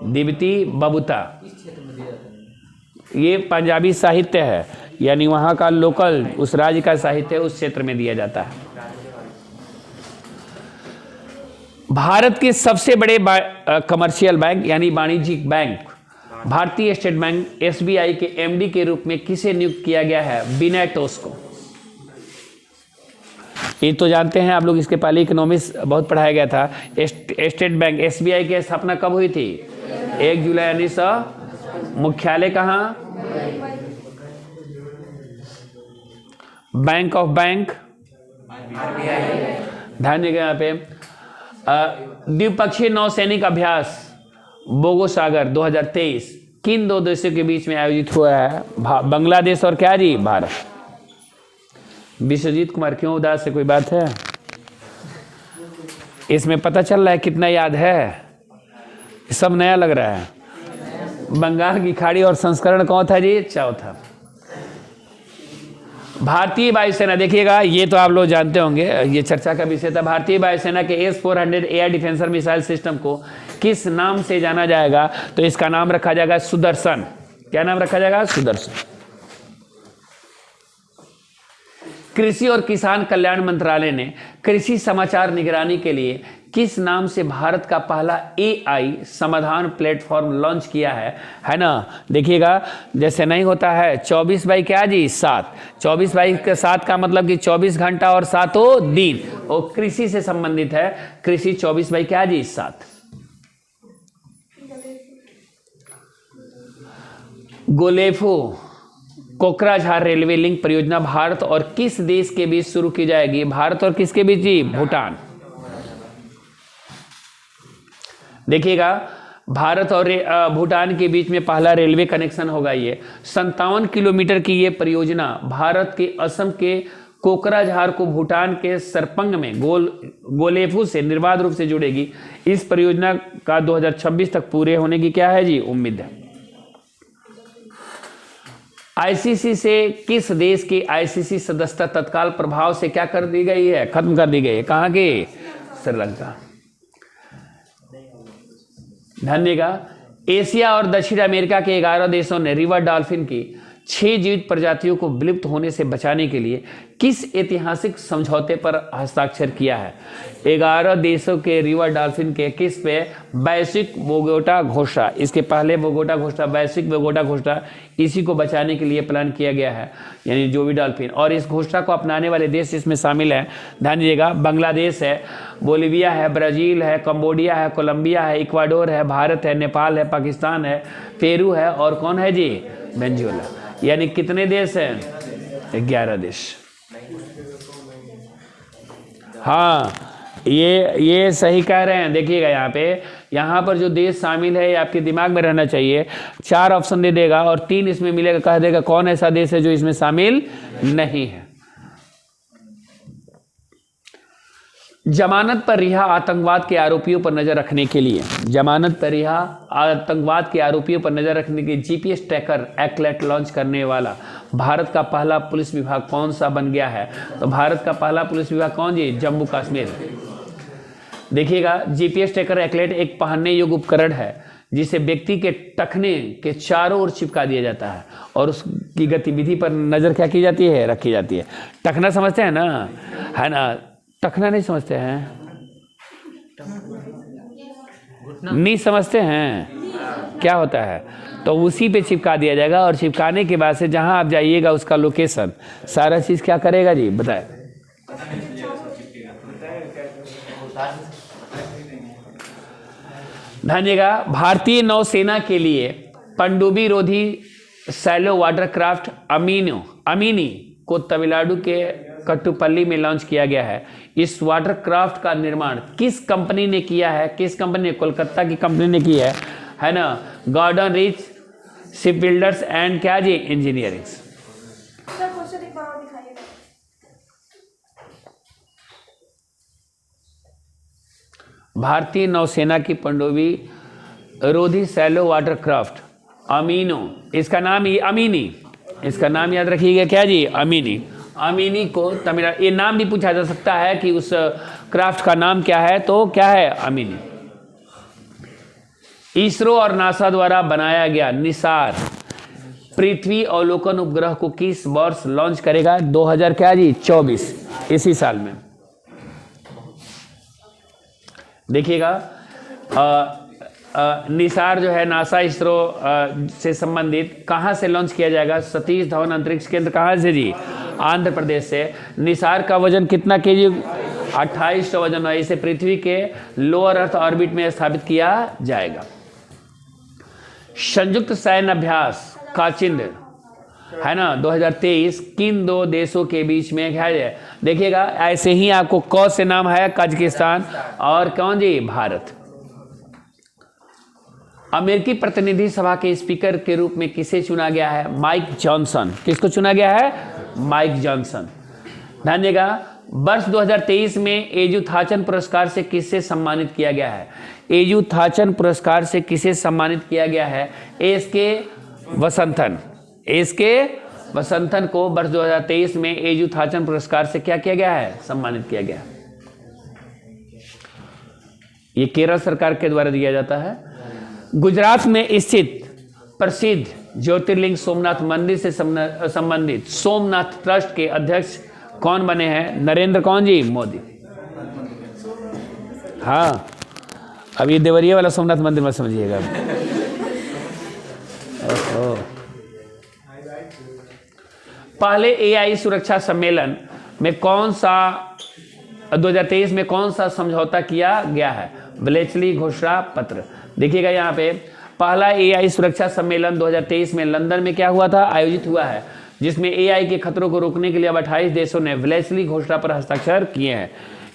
दीप्ति बबूता। ये पंजाबी साहित्य है, यानी वहाँ का लोकल उस राज्य का साहित्य उस क्षेत्र में दिया जाता है। भारत के सबसे बड़े कमर्शियल बैंक यानी वाणिज्यिक बैंक भारतीय स्टेट बैंक एसबीआई के एमडी के रूप में किसे नियुक्त किया गया है, विनय टोस को। ये तो जानते हैं आप लोग, इसके पहले इकोनॉमिक्स बहुत पढ़ाया गया था। स्टेट बैंक एसबीआई की स्थापना कब हुई थी, 1 जुलाई 1900। मुख्यालय कहाँ, बैंक ऑफ बैंक। ध्यान देगा यहाँ पे, द्विपक्षीय नौसैनिक अभ्यास बोगो सागर 2023 किन दो देशों के बीच में आयोजित हुआ है, बांग्लादेश और क्या जी, भारत। विश्वजीत कुमार क्यों उदास है, कोई बात है इसमें, पता चल रहा है कितना याद है, सब नया लग रहा है। बंगाल की खाड़ी और संस्करण कौन था जी? चौथा। भारतीय वायुसेना, देखिएगा ये तो आप लोग जानते होंगे, ये चर्चा का विषय था। भारतीय वायुसेना के S-400 एयर डिफेंसर मिसाइल सिस्टम को किस नाम से जाना जाएगा? तो इसका नाम रखा जाएगा सुदर्शन। क्या नाम रखा जाएगा? सुदर्शन। कृषि और किसान कल्याण मंत्रालय ने कृषि समाचार निगरानी के लिए किस नाम से भारत का पहला AI समाधान प्लेटफॉर्म लॉन्च किया है ना? देखिएगा, जैसे नहीं होता है 24 बाई क्या जी 7, 24 बाई 7 का मतलब कि 24 घंटा और 7 दिन, और कृषि से संबंधित है। कृषि 24 बाई क्या जी 7। गोलेफो कोकराझार रेलवे लिंक परियोजना भारत और किस देश के बीच शुरू की जाएगी? भारत और किसके बीच जी? भूटान। देखिएगा, भारत और भूटान के बीच में पहला रेलवे कनेक्शन होगा। ये 57 किलोमीटर की ये परियोजना भारत के असम के कोकराझार को भूटान के सरपंग में गोलेफू से निर्बाध रूप से जुड़ेगी। इस परियोजना का 2026 तक पूरे होने की क्या है जी? उम्मीद है। ICC से किस देश की ICC सदस्यता तत्काल प्रभाव से क्या कर दी गई है? खत्म कर दी गई है। कहाँ की? श्रीलंका। धन्यगा, एशिया और दक्षिण अमेरिका के 11 देशों ने रिवर डॉल्फिन की 6 जीवित प्रजातियों को विलुप्त होने से बचाने के लिए किस ऐतिहासिक समझौते पर हस्ताक्षर किया है? 11 देशों के रिवर डॉल्फिन के किस पे? वैश्विक बोगोटा घोषणा। इसके पहले बोगोटा घोषणा, वैश्विक बोगोटा घोषणा, इसी को बचाने के लिए प्लान किया गया है, यानी जो भी डॉल्फिन। और इस घोषणा को अपनाने वाले देश इसमें शामिल हैं, ध्यान दीजिएगा, बांग्लादेश है, बोलिविया है, ब्राजील है, कंबोडिया है, कोलंबिया है, इक्वाडोर है, भारत है, नेपाल है, पाकिस्तान है, पेरू है, और कौन है जी? वेनेजुएला। यानी कितने देश हैं? 11 देश। हाँ, ये सही कह रहे हैं। देखिएगा, यहाँ पर जो देश शामिल है ये आपके दिमाग में रहना चाहिए। 4 ऑप्शन दे देगा और 3 इसमें मिलेगा, कह देगा कौन ऐसा देश है जो इसमें शामिल नहीं है। जमानत पर रिहा आतंकवाद के आरोपियों पर नजर रखने के लिए, जमानत पर रिहा आतंकवाद के आरोपियों पर नजर रखने के GPS ट्रैकर एक्लेट लॉन्च करने वाला भारत का पहला पुलिस विभाग कौन सा बन गया है? तो भारत का पहला पुलिस विभाग कौन जी? जम्मू कश्मीर। देखिएगा, GPS ट्रैकर एक्लेट एक पहनने योग्य उपकरण है जिसे व्यक्ति के टखने के चारों ओर चिपका दिया जाता है और उसकी गतिविधि पर नजर क्या की जाती है? रखी जाती है। टखना समझते हैं ना? है ना? टखना नहीं समझते हैं? नहीं समझते हैं क्या होता है? तो उसी पे चिपका दिया जाएगा और चिपकाने के बाद से जहां आप जाइएगा उसका लोकेशन सारा चीज क्या करेगा जी? बताए। धन्यगा, भारतीय नौसेना के लिए पनडुब्बी रोधी सैलो वाटरक्राफ्ट अमीनी को तमिलनाडु के कट्टुपल्ली में लॉन्च किया गया है। इस वाटरक्राफ्ट का निर्माण किस कंपनी ने किया है? किस कंपनी ने? कोलकाता की कंपनी ने की है ना? Garden Reach ship builders and क्या जी? इंजीनियरिंग। भारतीय नौसेना की पनडुब्बी रोधी सैलो वाटरक्राफ्ट इसका नाम अमीनी, इसका नाम याद रखिएगा क्या जी? अमीनी को तमिलनाडु, ये नाम भी पूछा जा सकता है कि उस क्राफ्ट का नाम क्या है, तो क्या है? अमीनी। इसरो और नासा द्वारा बनाया गया निसार पृथ्वी अवलोकन उपग्रह को किस वर्ष लॉन्च करेगा? 2000 क्या जी? 24, इसी साल में। देखिएगा, निसार जो है नासा इसरो से संबंधित कहाँ से लॉन्च किया जाएगा? सतीश धवन अंतरिक्ष केंद्र। कहाँ से जी? आंध्र प्रदेश से। निसार का वजन कितना केजी? 28 वजन है। इसे पृथ्वी के लोअर अर्थ ऑर्बिट में स्थापित किया जाएगा। संयुक्त सैन्य अभ्यास का चिन्ह है ना 2023 किन 2 देशों के बीच में है? देखिएगा, ऐसे ही आपको क से नाम है कजाकिस्तान और कौन जी? भारत। अमेरिकी प्रतिनिधि सभा के स्पीकर के रूप में किसे चुना गया है? Mike Johnson. किसको चुना गया है? Mike Johnson. ध्यान देगा, वर्ष 2023 में एजुथाचन पुरस्कार से किसे सम्मानित किया गया है? एजुथाचन पुरस्कार से किसे सम्मानित किया गया है? एसके वसंतन। एसके वसंतन को वर्ष 2023 में एजुथाचन पुरस्कार से क्या किया गया है? सम्मानित किया गया है। ये केरल सरकार के द्वारा दिया जाता है। गुजरात में स्थित प्रसिद्ध ज्योतिर्लिंग सोमनाथ मंदिर से संबंधित सोमनाथ ट्रस्ट के अध्यक्ष कौन बने हैं? नरेंद्र कौन जी? मोदी। हाँ, अब ये देवरिया वाला सोमनाथ मंदिर मत समझिएगा। पहले एआई सुरक्षा सम्मेलन में कौन सा 2023 में कौन सा समझौता किया गया है? ब्लेचली घोषणा पत्र। देखिएगा यहाँ पे पहला एआई सुरक्षा सम्मेलन 2023 में लंदन में क्या हुआ था? आयोजित हुआ है, जिसमें एआई के खतरों को रोकने के लिए अब 28 देशों ने ब्लेचली घोषणा पर हस्ताक्षर किए हैं।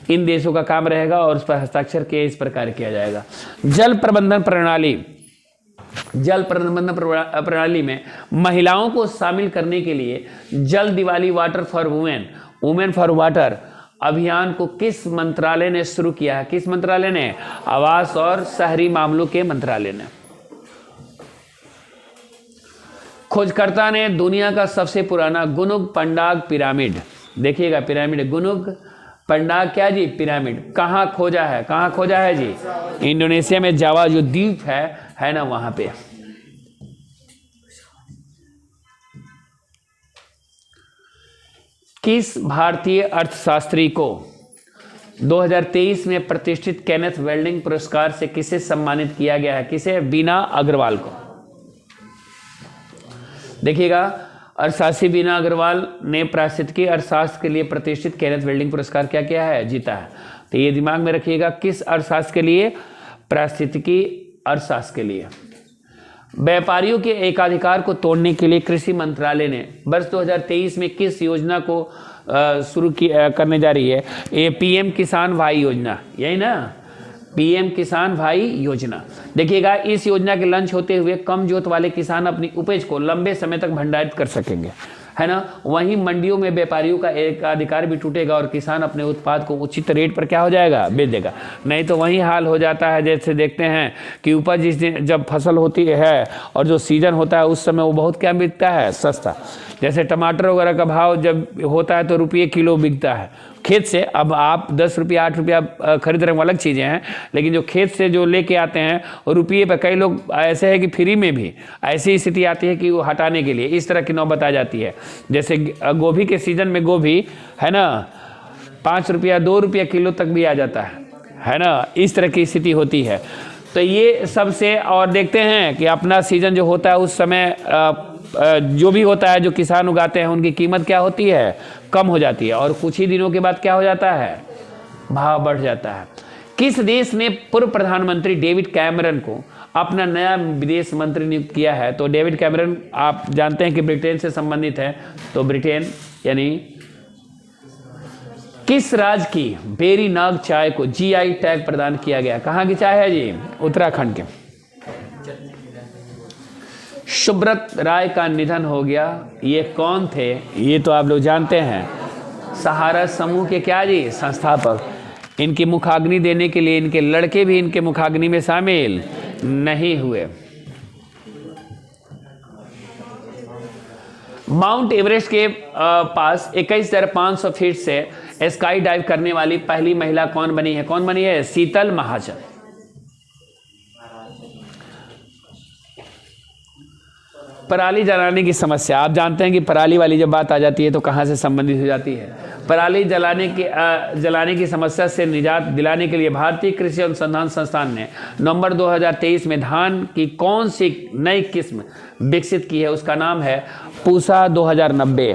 इन देशों का काम रहेगा और उस पर हस्ताक्षर किए इस प्रकार किया जाएगा। जल प्रबंधन प्रणाली में महिलाओं को शामिल करने के लिए जल Diwali water for women for water अभियान को किस मंत्रालय ने शुरू किया है? किस मंत्रालय ने? आवास और शहरी मामलों के मंत्रालय ने। खोजकर्ता ने दुनिया का सबसे पुराना गुनुग पंडाग पिरामिड, देखिएगा पिरामिड गुनुग पंडाग क्या जी? पिरामिड कहाँ खोजा है? कहाँ खोजा है जी? इंडोनेशिया में जावा जो द्वीप है ना, वहां पे। किस भारतीय अर्थशास्त्री को 2023 में प्रतिष्ठित केनेथ वेल्डिंग पुरस्कार से किसे सम्मानित किया गया है? किसे? बीना अग्रवाल को। देखिएगा अर्थशास्त्री बीना अग्रवाल ने पारिस्थितिकी अर्थशास्त्र के लिए प्रतिष्ठित केनेथ वेल्डिंग पुरस्कार क्या किया है? जीता है। तो ये दिमाग में रखिएगा, किस अर्थशास्त्र के लिए? पारिस्थितिकी अर्थशास्त्र के लिए। व्यापारियों के एकाधिकार को तोड़ने के लिए कृषि मंत्रालय ने वर्ष 2023 में किस योजना को शुरू करने जा रही है? ये पीएम किसान भाई योजना, यही ना? पीएम किसान भाई योजना। देखिएगा इस योजना के लॉन्च होते हुए कम जोत वाले किसान अपनी उपज को लंबे समय तक भंडारित कर सकेंगे, है ना? वहीं मंडियों में व्यापारियों का एक अधिकार भी टूटेगा और किसान अपने उत्पाद को उचित रेट पर क्या हो जाएगा? बेच देगा। नहीं तो वही हाल हो जाता है, जैसे देखते हैं कि उपज जिस दिन जब फसल होती है और जो सीजन होता है उस समय वो बहुत क्या बिकता है? सस्ता। जैसे टमाटर वगैरह का भाव जब होता है तो रुपये किलो बिकता है खेत से। अब आप 10 रुपया 8 रुपया खरीद रहे हैं, अलग चीज़ें हैं, लेकिन जो खेत से जो लेके आते हैं और रुपये पर कई लोग ऐसे है कि फ्री में भी ऐसी स्थिति आती है कि वो हटाने के लिए इस तरह की नौबत आ जाती है। जैसे गोभी के सीजन में गोभी है ना 5 रुपया 2 रुपया किलो तक भी आ जाता है ना? इस तरह की स्थिति होती है। तो ये सबसे और देखते हैं कि अपना सीजन जो होता है उस समय जो भी होता है जो किसान उगाते हैं उनकी कीमत क्या होती है? कम हो जाती है और कुछ ही दिनों के बाद क्या हो जाता है? भाव बढ़ जाता है। किस देश ने पूर्व प्रधानमंत्री डेविड कैमरन को अपना नया विदेश मंत्री नियुक्त किया है? तो डेविड कैमरन आप जानते हैं कि ब्रिटेन से संबंधित है, तो ब्रिटेन यानी किस राज्य की बेरी नाग चाय को जीआई टैग प्रदान किया गया? कहाँ की चाय है जी? उत्तराखंड के। सुब्रत राय का निधन हो गया, ये कौन थे? ये तो आप लोग जानते हैं, सहारा समूह के क्या जी? संस्थापक। इनकी मुखाग्नि देने के लिए इनके लड़के भी इनके मुखाग्नि में शामिल नहीं हुए। माउंट एवरेस्ट के पास 21,500 फीट से स्काई डाइव करने वाली पहली महिला कौन बनी है? कौन बनी है? शीतल महाजन। पराली जलाने की समस्या, आप जानते हैं कि पराली वाली जब बात आ जाती है तो कहाँ से संबंधित हो जाती है? पराली जलाने की समस्या से निजात दिलाने के लिए भारतीय कृषि अनुसंधान संस्थान ने नवंबर 2023 में धान की कौन सी नई किस्म विकसित की है? उसका नाम है पूसा 2090।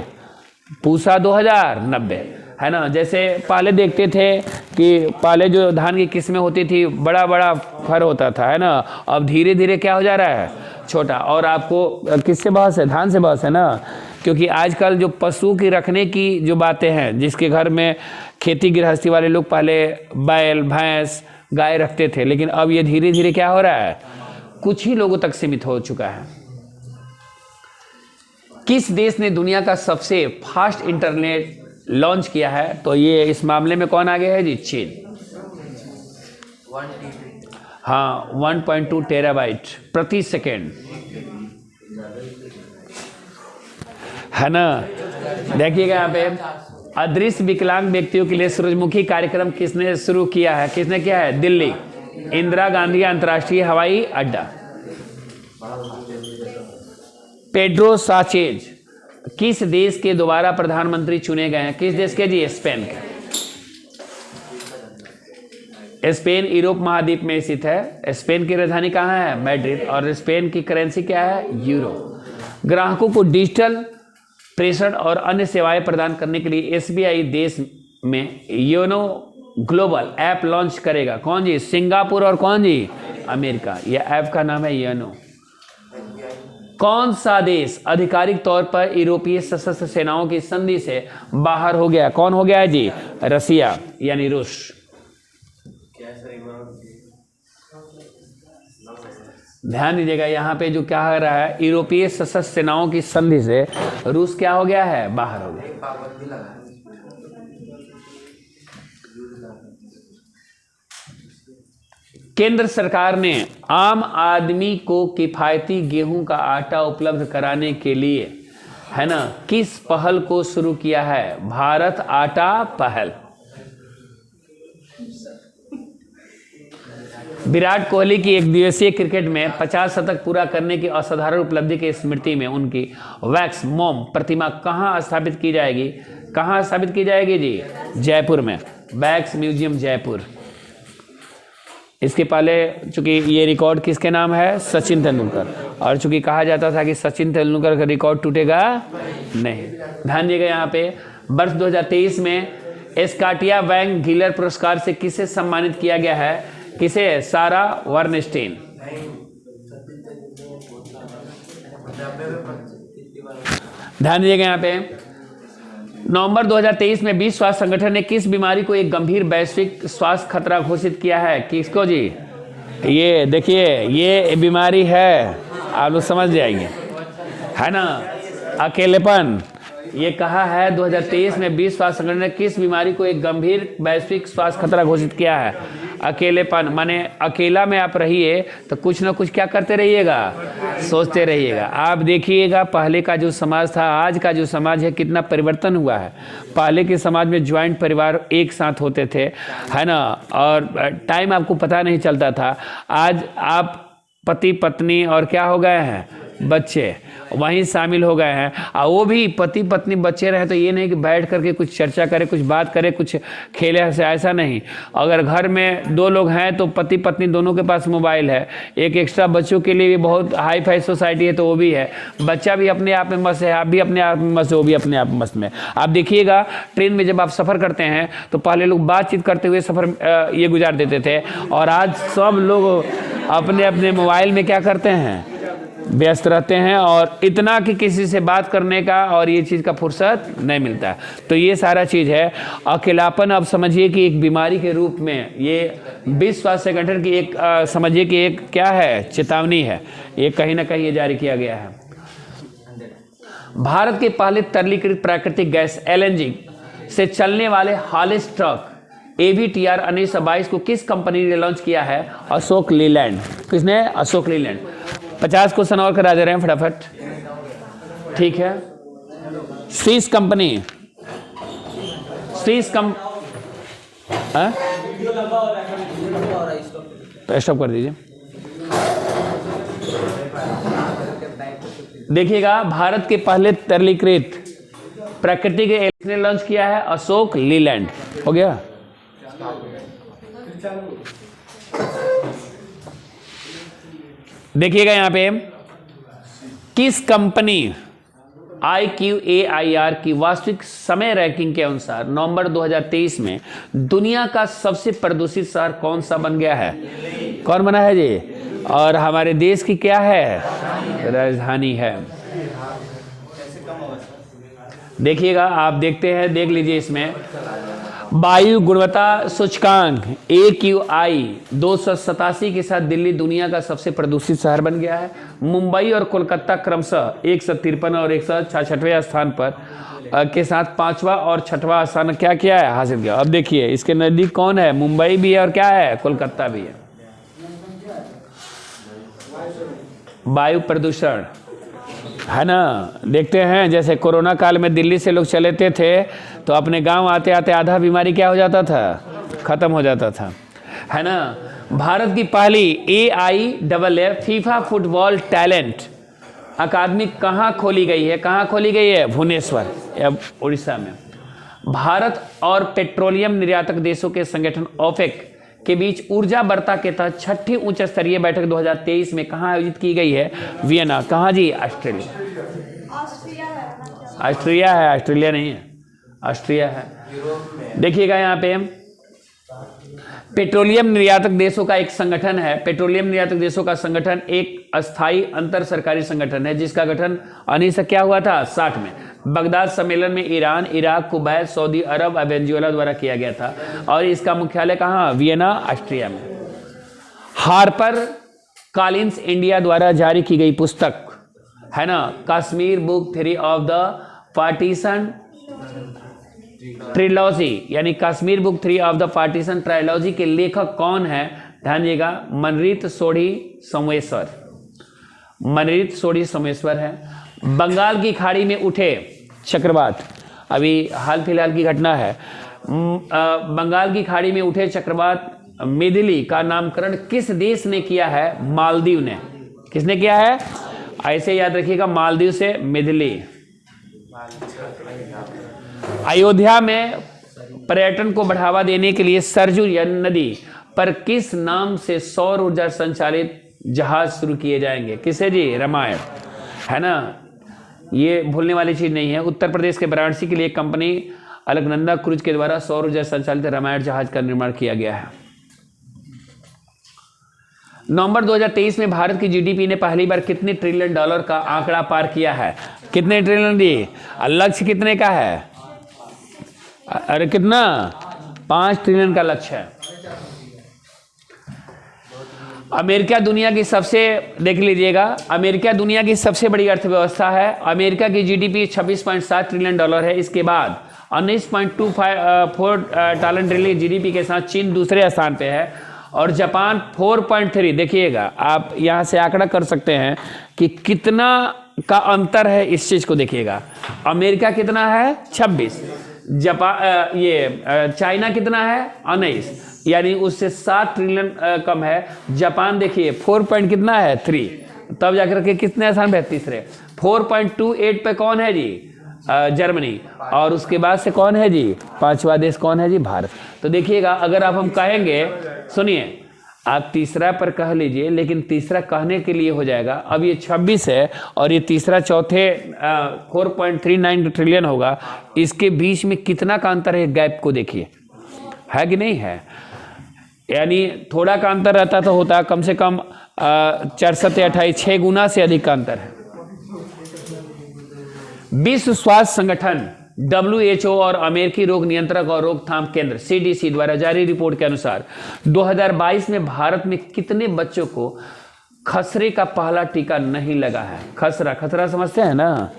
पूसा 2090 है ना? जैसे पहले देखते थे कि पहले जो धान की किस्में होती थी बड़ा बड़ा फर होता था, है ना? अब धीरे धीरे क्या हो जा रहा है? छोटा। और आपको किससे बहस है? धान से बहस है ना? क्योंकि आजकल जो पशु की रखने की जो बातें हैं, जिसके घर में खेती गृहस्थी वाले लोग पहले बैल भैंस गाय रखते थे, लेकिन अब ये धीरे धीरे क्या हो रहा है? कुछ ही लोगों तक सीमित हो चुका है। किस देश ने दुनिया का सबसे फास्ट इंटरनेट लॉन्च किया है, तो ये इस मामले में कौन आगे है जी? चीन। 1 TB। हाँ, 1.2 टेराबाइट प्रति सेकेंड, है ना। देखिएगा यहाँ पे, अदृश्य विकलांग व्यक्तियों के लिए सूरजमुखी कार्यक्रम किसने शुरू किया है? किसने किया है? दिल्ली इंदिरा गांधी अंतर्राष्ट्रीय हवाई अड्डा। पेड्रो साचेज किस देश के दोबारा प्रधानमंत्री चुने गए हैं? किस देश के जी? स्पेन के। स्पेन यूरोप महाद्वीप में स्थित है। स्पेन की राजधानी कहाँ है? मैड्रिड। और स्पेन की करेंसी क्या है? यूरो। ग्राहकों को डिजिटल प्रेषण और अन्य सेवाएं प्रदान करने के लिए एसबीआई देश में योनो ग्लोबल ऐप लॉन्च करेगा। कौन जी? सिंगापुर और कौन जी? अमेरिका। यह ऐप का नाम है योनो। कौन सा देश आधिकारिक तौर पर यूरोपीय सशस्त्र सेनाओं की संधि से बाहर हो गया? कौन हो गया है जी? रसिया यानी रूस। ध्यान दीजिएगा यहाँ पे जो क्या हो रहा है, यूरोपीय सशस्त्र सेनाओं की संधि से रूस क्या हो गया है? बाहर हो गया। केंद्र सरकार ने आम आदमी को किफायती गेहूं का आटा उपलब्ध कराने के लिए, है ना, किस पहल को शुरू किया है? भारत आटा पहल। विराट कोहली की एक दिवसीय क्रिकेट में 50 शतक पूरा करने की असाधारण उपलब्धि की स्मृति में उनकी वैक्स मोम प्रतिमा कहां स्थापित की जाएगी? कहां स्थापित की जाएगी जी? जयपुर में, वैक्स म्यूजियम जयपुर। इसके पहले चूंकि ये रिकॉर्ड किसके नाम है? सचिन तेंदुलकर। और चूंकि कहा जाता था कि सचिन तेंदुलकर का रिकॉर्ड टूटेगा नहीं। ध्यान दिएगा यहाँ पे, वर्ष 2023 में स्कॉटिया बैंक गिलर पुरस्कार से किसे सम्मानित किया गया है? किसे? सारा वर्नस्टीन। ध्यान दीजिएगा यहाँ पे, नवंबर 2023 में विश्व स्वास्थ्य संगठन ने किस बीमारी को एक गंभीर वैश्विक स्वास्थ्य खतरा घोषित किया है? किसको जी? ये देखिए, ये बीमारी है, आप लोग समझ जाएंगे, है ना, अकेलेपन। ये कहा है 2023 में विश्व स्वास्थ्य संगठन ने किस बीमारी को एक गंभीर वैश्विक स्वास्थ्य खतरा घोषित किया है? अकेलेपन। माने अकेला में आप रहिए तो कुछ ना कुछ क्या करते रहिएगा? सोचते रहिएगा। आप देखिएगा पहले का जो समाज था, आज का जो समाज है, कितना परिवर्तन हुआ है। पहले के समाज में ज्वाइंट परिवार एक साथ होते थे, है ना, और टाइम आपको पता नहीं चलता था। आज आप पति पत्नी और क्या हो गए हैं? बच्चे वहीं शामिल हो गए हैं। और वो भी पति पत्नी बच्चे रहे तो ये नहीं कि बैठ करके कुछ चर्चा करे, कुछ बात करे, कुछ खेले से, ऐसा नहीं। अगर घर में 2 लोग हैं तो पति पत्नी दोनों के पास मोबाइल है। एक एक्स्ट्रा बच्चों के लिए भी बहुत हाई फाई सोसाइटी है तो वो भी है। बच्चा भी अपने आप में मस्त है, आप भी अपने आप में मस्त, वो भी अपने आप में मस्त में। आप देखिएगा ट्रेन में जब आप सफ़र करते हैं तो पहले लोग बातचीत करते हुए सफ़र ये गुजार देते थे, और आज सब लोग अपने अपने मोबाइल में क्या करते हैं? व्यस्त रहते हैं, और इतना कि किसी से बात करने का और ये चीज़ का फुर्सत नहीं मिलता। तो ये सारा चीज़ है अकेलापन। अब समझिए कि एक बीमारी के रूप में ये विश्व स्वास्थ्य संगठन की एक समझिए कि एक क्या है? चेतावनी है। ये कहीं ना कहीं ये जारी किया गया है। भारत के पहले तरलीकृत प्राकृतिक गैस LNG से चलने वाले हॉलिस ट्रक AVTR 1922 को किस कंपनी ने लॉन्च किया है? अशोक लीलैंड। किसने? अशोक लीलैंड। 50 क्वेश्चन और करा दे रहे हैं फटाफट, ठीक है। स्विस कंपनी, स्विस कम तो स्टॉप कर दीजिए। देखिएगा, भारत के पहले तरलीकृत प्राकृतिक गैस ने लॉन्च किया है अशोक लीलैंड। हो गया। देखिएगा यहाँ पे, किस कंपनी IQAIR की वास्तविक समय रैंकिंग के अनुसार नवंबर 2023 में दुनिया का सबसे प्रदूषित शहर कौन सा बन गया है? कौन बना है जी? और हमारे देश की क्या है? राजधानी है। देखिएगा, आप देखते हैं, देख लीजिए, इसमें वायु गुणवत्ता सूचकांक AQI 287 के साथ दिल्ली दुनिया का सबसे प्रदूषित शहर बन गया है। मुंबई और कोलकाता क्रमशः 153 और 166वें स्थान पर के साथ 5वां और 6वां स्थान क्या किया है, हासिल किया। अब देखिए इसके नजदीक कौन है, मुंबई भी है और क्या है, कोलकाता भी है। वायु प्रदूषण है ना, देखते हैं जैसे कोरोना काल में दिल्ली से लोग चले थे तो अपने गांव आते आते आधा बीमारी क्या हो जाता था, खत्म हो जाता था, है ना। भारत की पहली AIFF फीफा फुटबॉल टैलेंट अकादमी कहाँ खोली गई है, कहाँ खोली गई है, भुवनेश्वर उड़ीसा में। भारत और पेट्रोलियम निर्यातक देशों के संगठन ओपेक के बीच ऊर्जा वार्ता के तहत 6ठी उच्च स्तरीय बैठक 2023 में कहाँ आयोजित की गई है, वियना। कहाँ जी, ऑस्ट्रेलिया। ऑस्ट्रिया है, ऑस्ट्रेलिया नहीं है, ऑस्ट्रिया है। देखिएगा यहाँ पे पेट्रोलियम निर्यातक देशों का एक संगठन है। पेट्रोलियम निर्यातक देशों का संगठन एक अस्थायी अंतर सरकारी संगठन है जिसका गठन 1900 क्या हुआ था, 60 में बगदाद सम्मेलन में Iran, Iraq, Kuwait, Saudi Arab, Venezuela द्वारा किया गया था और इसका मुख्यालय कहाँ, वियना, ऑस्ट्रिया में। हार्पर कॉलिंस इंडिया द्वारा जारी की गई पुस्तक है ना, Kashmir book 3 of the partition trilogy, यानी Kashmir book 3 of the partition trilogy के लेखक कौन है, ध्यान दीजिएगा, मनरीत सोढ़ी सोमेश्वर। मनरीत सोढ़ी सोमेश्वर है। बंगाल की खाड़ी में उठे चक्रवात, अभी हाल फिलहाल की घटना है, बंगाल की खाड़ी में उठे चक्रवात मिदली का नामकरण किस देश ने किया है, मालदीव ने। किसने किया है, ऐसे याद रखिएगा, मालदीव से मिदली। अयोध्या में पर्यटन को बढ़ावा देने के लिए सरजू नदी पर किस नाम से सौर ऊर्जा संचालित जहाज शुरू किए जाएंगे, किसे जी, रामायण, है ना। ये भूलने वाली चीज नहीं है। उत्तर प्रदेश के वाराणसी के लिए कंपनी अलकनंदा क्रूज के द्वारा सौर ऊर्जा संचालित रामायण जहाज का निर्माण किया गया है। नवंबर 2023 में भारत की जीडीपी ने पहली बार कितने ट्रिलियन डॉलर का आंकड़ा पार किया है, कितने ट्रिलियन दी, लक्ष्य कितने का है, अरे कितना, 5 ट्रिलियन का लक्ष्य है। अमेरिका दुनिया की सबसे, देख लीजिएगा, अमेरिका दुनिया की सबसे बड़ी अर्थव्यवस्था है। अमेरिका की जीडीपी 26.7 ट्रिलियन डॉलर है। इसके बाद 19.24 ट्रिलियन जीडीपी के साथ चीन दूसरे स्थान पे है और जापान 4.3। देखिएगा आप यहाँ से आंकड़ा कर सकते हैं कि कितना का अंतर है, इस चीज को देखिएगा। अमेरिका कितना है, 26, जापान चाइना कितना है, 19, यानी उससे 7 ट्रिलियन कम है। जापान देखिए 4 पॉइंट कितना है, 3, तब जाकर के कितने स्थान पे, तीसरे। 4.28 पे कौन है जी, जर्मनी, और उसके बाद से कौन है जी, 5वां देश कौन है जी, भारत। तो देखिएगा अगर आप हम कहेंगे, सुनिए, आप तीसरा पर कह लीजिए, लेकिन तीसरा कहने के लिए हो जाएगा, अब ये 26 है और ये तीसरा चौथे 4.39 ट्रिलियन होगा, इसके बीच में कितना का अंतर है, गैप को देखिए, है कि नहीं है। यानी थोड़ा का अंतर रहता तो होता कम से कम 64 या 28, 6 गुना से अधिक का अंतर है। विश्व स्वास्थ्य संगठन WHO और अमेरिकी रोग नियंत्रक और रोकथाम केंद्र CDC द्वारा जारी रिपोर्ट के अनुसार 2022 में भारत में कितने बच्चों को खसरे का पहला टीका नहीं लगा है। खसरा समझते हैं ना,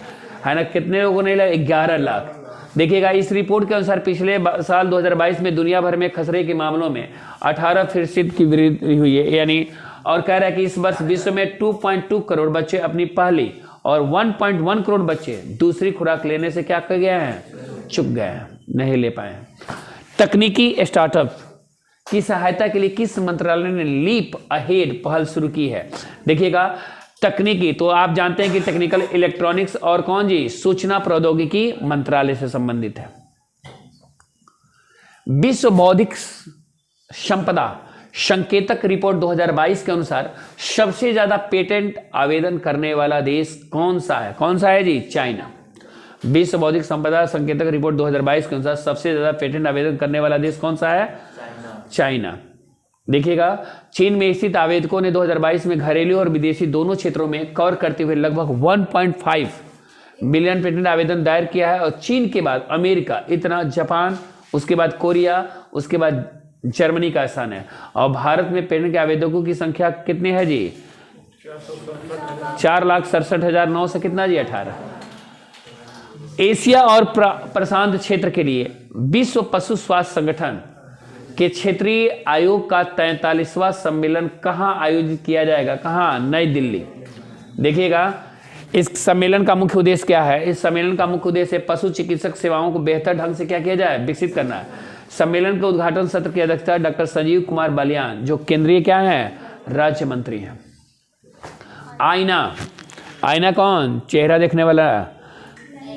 है ना, कितने लोगों को नहीं लगा, 11 लाख। देखिएगा इस रिपोर्ट के अनुसार पिछले साल 2022 में दुनिया भर में खसरे के मामलों में 18% की वृद्धि हुई है, यानी, और कह रहा है कि इस वर्ष विश्व में 2.2 करोड़ बच्चे अपनी पहली और 1.1 करोड़ बच्चे दूसरी खुराक लेने से क्या कर गए हैं, चुक गए हैं, नहीं ले पाए हैं। तकनीकी स्टार्टअप की सहायता के लिए किस मंत्रालय ने लीप अहेड पहल शुरू की है। देखिएगा तकनीकी, तो आप जानते हैं कि टेक्निकल इलेक्ट्रॉनिक्स और कौन जी, सूचना प्रौद्योगिकी मंत्रालय से संबंधित है। विश्व बौद्धिक संपदा संकेतक रिपोर्ट 2022 के अनुसार सबसे ज्यादा पेटेंट आवेदन करने वाला देश कौन सा है, कौन सा है जी, चाइना। विश्व बौद्धिक संपदा संकेतक रिपोर्ट 2022 के अनुसार सबसे ज्यादा पेटेंट आवेदन करने वाला देश कौन सा है, चाइना। देखिएगा चीन में स्थित आवेदकों ने 2022 में घरेलू और विदेशी दोनों क्षेत्रों में कवर करते हुए लगभग 1.5 मिलियन पेटेंट आवेदन दायर किया है। और चीन के बाद अमेरिका, इतना जापान, उसके बाद कोरिया, उसके बाद जर्मनी का स्थान है। और भारत में पेटेंट के आवेदकों की संख्या कितनी है जी, 4,67,900 कितना जी, 18। एशिया और प्रशांत क्षेत्र के लिए विश्व पशु स्वास्थ्य संगठन के क्षेत्रीय आयोग का 43वां सम्मेलन कहां आयोजित किया जाएगा? कहां? नई दिल्ली। देखिएगा, इस सम्मेलन का मुख्य उद्देश्य क्या है? इस सम्मेलन का मुख्य उद्देश्य पशु चिकित्सक सेवाओं को बेहतर ढंग से क्या किया जाए? विकसित करना है। सम्मेलन के उद्घाटन सत्र की अध्यक्षता डॉक्टर संजीव कुमार बालियान, जो केंद्रीय क्या है? राज्य मंत्री हैं। आईना, आईना कौन? चेहरा देखने वाला।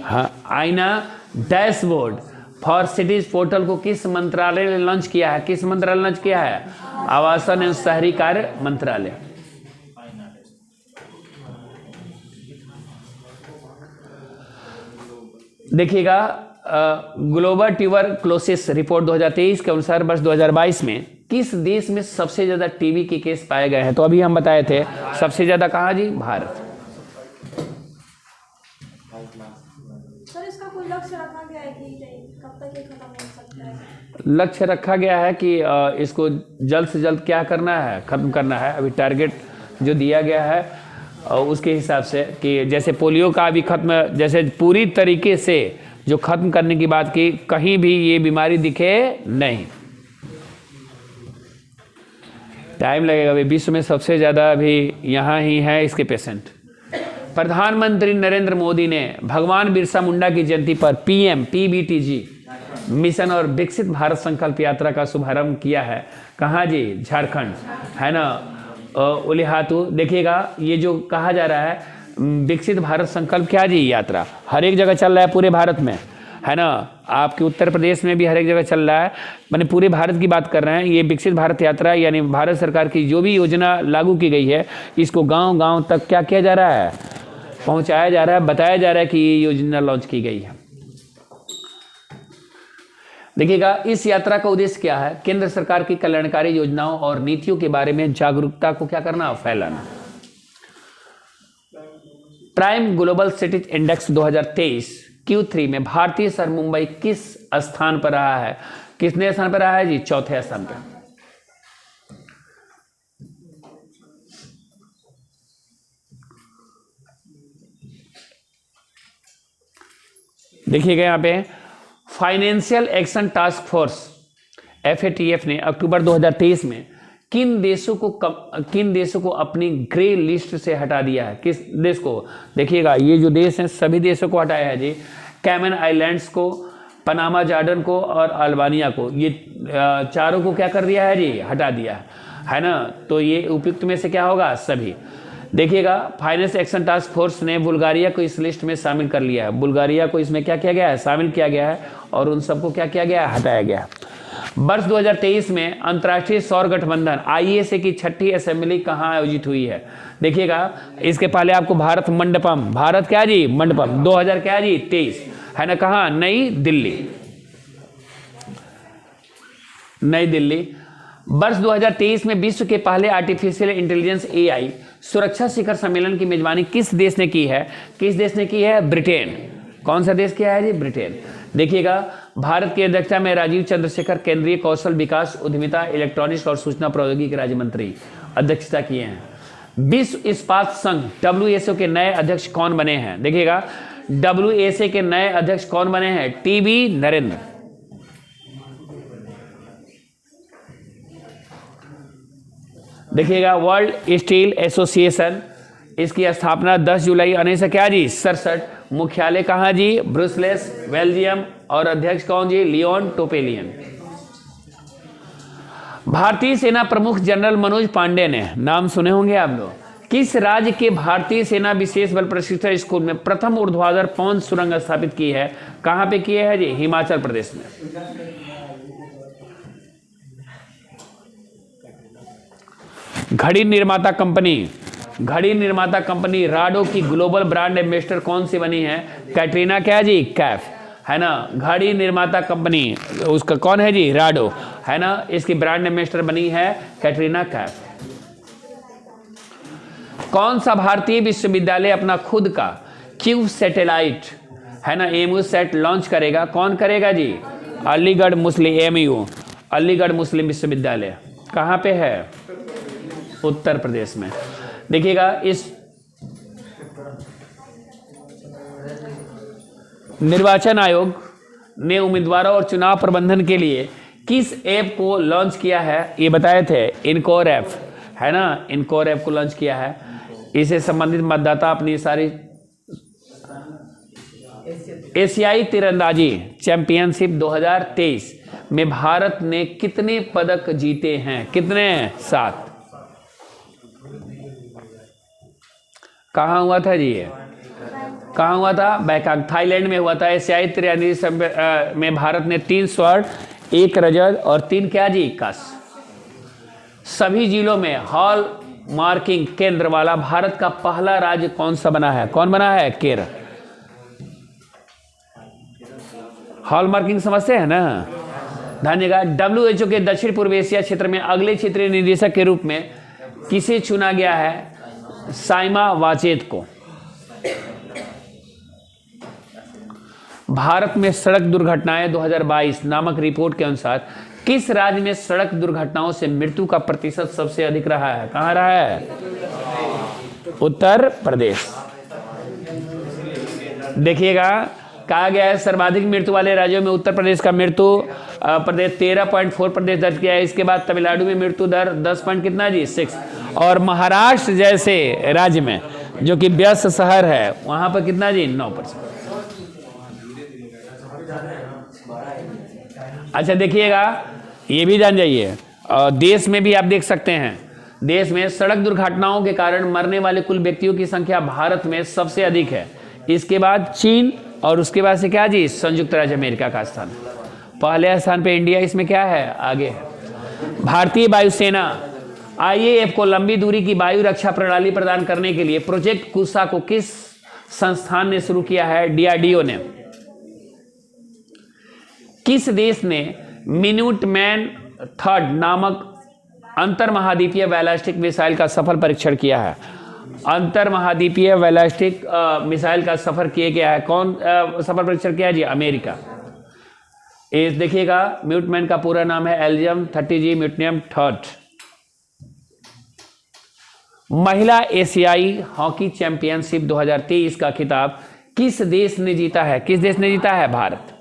हाँ, आईना डैशबोर्ड फॉर सिटीज पोर्टल को किस मंत्रालय ने लॉन्च किया है? किस मंत्रालय ने लॉन्च किया है? आवासन एवं शहरी कार्य मंत्रालय। देखिएगा, ग्लोबल ट्यूबरक्लोसिस रिपोर्ट 2023 के अनुसार वर्ष 2022 में किस देश में सबसे ज्यादा टीबी के केस पाए गए हैं? तो अभी हम बताए थे, सबसे ज्यादा कहाँ जी? भारत। सर, इसका कोई लक्ष्य रखा गया है कि कब तक ये खत्म हो सकता है? लक्ष्य रखा गया है कि इसको जल्द से जल्द क्या करना है? खत्म करना है। अभी टारगेट जो दिया गया है उसके हिसाब से, कि जैसे पोलियो का अभी खत्म, जैसे पूरी तरीके से जो खत्म करने की बात की, कहीं भी ये बीमारी दिखे नहीं। टाइम लगेगा। अभी विश्व में सबसे ज़्यादा अभी यहाँ ही है इसके पेशेंट। प्रधानमंत्री नरेंद्र मोदी ने भगवान बिरसा मुंडा की जयंती पर पीएम पीबीटीजी मिशन और विकसित भारत संकल्प यात्रा का शुभारंभ किया है। कहाँ जी? झारखंड, है ना, उलिहातू। देखिएगा, ये जो कहा जा रहा है विकसित भारत संकल्प क्या जी? यात्रा हर एक जगह चल रहा है पूरे भारत में, है ना। आपके उत्तर प्रदेश में भी हर एक जगह चल रहा है, मैंने पूरे भारत की बात कर रहे हैं। ये विकसित भारत यात्रा यानी भारत सरकार की जो भी योजना लागू की गई है, इसको गांव गांव तक क्या किया जा रहा है? पहुंचाया जा रहा है, बताया जा रहा है कि ये योजना लॉन्च की गई है। देखिएगा, इस यात्रा का उद्देश्य क्या है? केंद्र सरकार की कल्याणकारी योजनाओं और नीतियों के बारे में जागरूकता को क्या करना? फैलाना। Prime global cities index 2023 Q3 में भारतीय शहर मुंबई किस स्थान पर रहा है? कितने स्थान पर रहा है जी? चौथे स्थान पर। देखिएगा, यहाँ पे financial action task force FATF ने अक्टूबर 2023 में किन देशों को अपनी ग्रे लिस्ट से हटा दिया है? किस देश को? देखिएगा, ये जो देश हैं सभी देशों को हटाया है जी। कैमन आइलैंड्स को, पनामा जॉर्डन को और अल्बानिया को, ये चारों को क्या कर दिया है जी? हटा दिया है ना। तो ये उपयुक्त में से क्या होगा? सभी। देखिएगा, फाइनेंस एक्शन टास्क फोर्स ने बुल्गारिया को इस लिस्ट में शामिल कर लिया है। बुल्गारिया को इसमें क्या किया गया है? शामिल किया गया है, और उन सबको क्या किया गया है? हटाया गया है। वर्ष 2023 में अंतर्राष्ट्रीय सौर गठबंधन ISA की 6ठी असेंबली कहाँ आयोजित हुई है? देखिएगा, इसके पहले आपको भारत मंडपम, भारत क्या जी? मंडपम 2000 क्या जी? 23, है ना। कहाँ? नई दिल्ली, नई दिल्ली। वर्ष 2023 में विश्व के पहले आर्टिफिशियल इंटेलिजेंस AI सुरक्षा शिखर सम्मेलन की मेजबानी किस देश ने की है? किस देश ने की है? ब्रिटेन। कौन सा देश किया है जी? ब्रिटेन। देखिएगा, भारत की अध्यक्षता में राजीव चंद्रशेखर केंद्रीय कौशल विकास, उद्यमिता, इलेक्ट्रॉनिक्स और सूचना प्रौद्योगिकी राज्य मंत्री अध्यक्षता किए हैं। विश्व इस्पात संघ WSO के नए अध्यक्ष कौन बने हैं? देखिएगा, WSA के नए अध्यक्ष कौन बने हैं? TB नरेंद्र। देखिएगा, वर्ल्ड स्टील एसोसिएशन, इसकी स्थापना 10 जुलाई 1967। मुख्यालय कहाँ जी? ब्रुसेल्स, बेल्जियम, और अध्यक्ष कौन जी? लियोन टोपेलियन। भारतीय सेना प्रमुख जनरल मनोज पांडे ने, नाम सुने होंगे आप लोग, किस राज्य के भारतीय सेना विशेष बल प्रशिक्षण स्कूल में प्रथम ऊर्ध्वाधर पवन सुरंग स्थापित की है? कहां पे किए है जी? हिमाचल प्रदेश में। घड़ी निर्माता कंपनी राडो की ग्लोबल ब्रांड एम्बेसडर कौन सी बनी है? कैटरीना क्या जी? कैफ, है ना। घड़ी निर्माता कंपनी उसका कौन है जी? राडो, है ना। इसकी ब्रांड एम्बेसडर बनी है कैटरीना कैफ। कौन सा भारतीय विश्वविद्यालय अपना खुद का क्यू सैटेलाइट, है ना, AMU-SAT लॉन्च करेगा? कौन करेगा जी? अलीगढ़ मुस्लिम, AMU अलीगढ़ मुस्लिम विश्वविद्यालय। कहां पे है? उत्तर प्रदेश में। देखिएगा, इस निर्वाचन आयोग ने उम्मीदवारों और चुनाव प्रबंधन के लिए किस ऐप को लॉन्च किया है? ये बताए थे, इनकोर ऐप है ना, इनकोर ऐप को लॉन्च किया है। इससे संबंधित मतदाता अपनी सारी एशियाई तीरंदाजी चैंपियनशिप 2023 में भारत ने कितने पदक जीते हैं? कितने? 7। कहाँ हुआ था जी ये? कहाँ हुआ था? बैंकॉक, थाईलैंड में हुआ था। एशियाई तीरंदाजी में भारत ने 3 स्वर्ण, 1 रजत और 3 क्या जी? कांस्य। सभी जिलों में हॉल मार्किंग केंद्र वाला भारत का पहला राज्य कौन सा बना है? कौन बना है? केरल। हॉल मार्किंग समझते हैं ना? धन्यवाद। WHO के दक्षिण पूर्व एशिया क्षेत्र में अगले क्षेत्रीय निदेशक के रूप में किसे चुना गया है? साइमा वाचेत को। भारत में सड़क दुर्घटनाएं 2022 नामक रिपोर्ट के अनुसार किस राज्य में सड़क दुर्घटनाओं से मृत्यु का प्रतिशत सबसे अधिक रहा है? कहां रहा है? उत्तर प्रदेश। देखिएगा, कहा गया है सर्वाधिक मृत्यु वाले राज्यों में उत्तर प्रदेश का मृत्यु प्रदेश 13.4% दर्ज किया है। इसके बाद तमिलनाडु में मृत्यु दर 10 पॉइंट कितना जी? 6। और महाराष्ट्र जैसे राज्य में जो कि व्यस्त शहर है वहां पर कितना जी? 9%। अच्छा देखिएगा, ये भी जान जाइए, देश में भी आप देख सकते हैं, देश में सड़क दुर्घटनाओं के कारण मरने वाले कुल व्यक्तियों की संख्या भारत में सबसे अधिक है। इसके बाद चीन और उसके बाद से क्या जी? संयुक्त राज्य अमेरिका का स्थान। पहले स्थान पे इंडिया, इसमें क्या है? आगे है। भारतीय वायुसेना IAF को लंबी दूरी की वायु रक्षा प्रणाली प्रदान करने के लिए प्रोजेक्ट कुशा को किस संस्थान ने शुरू किया है? DRDO ने। किस देश ने मिनुटमैन 3 नामक अंतर महाद्वीपीय बैलिस्टिक मिसाइल का सफल परीक्षण किया है? अंतर महाद्वीपीय बैलिस्टिक मिसाइल का सफर किया गया है। कौन सफल परीक्षण किया जी? अमेरिका। इस देखिएगा, मिनुटमैन का पूरा नाम है एल्जियम 30G म्यूटनियम 3। महिला एशियाई हॉकी चैंपियनशिप 2023 का खिताब किस देश ने जीता है? किस देश ने जीता है? भारत।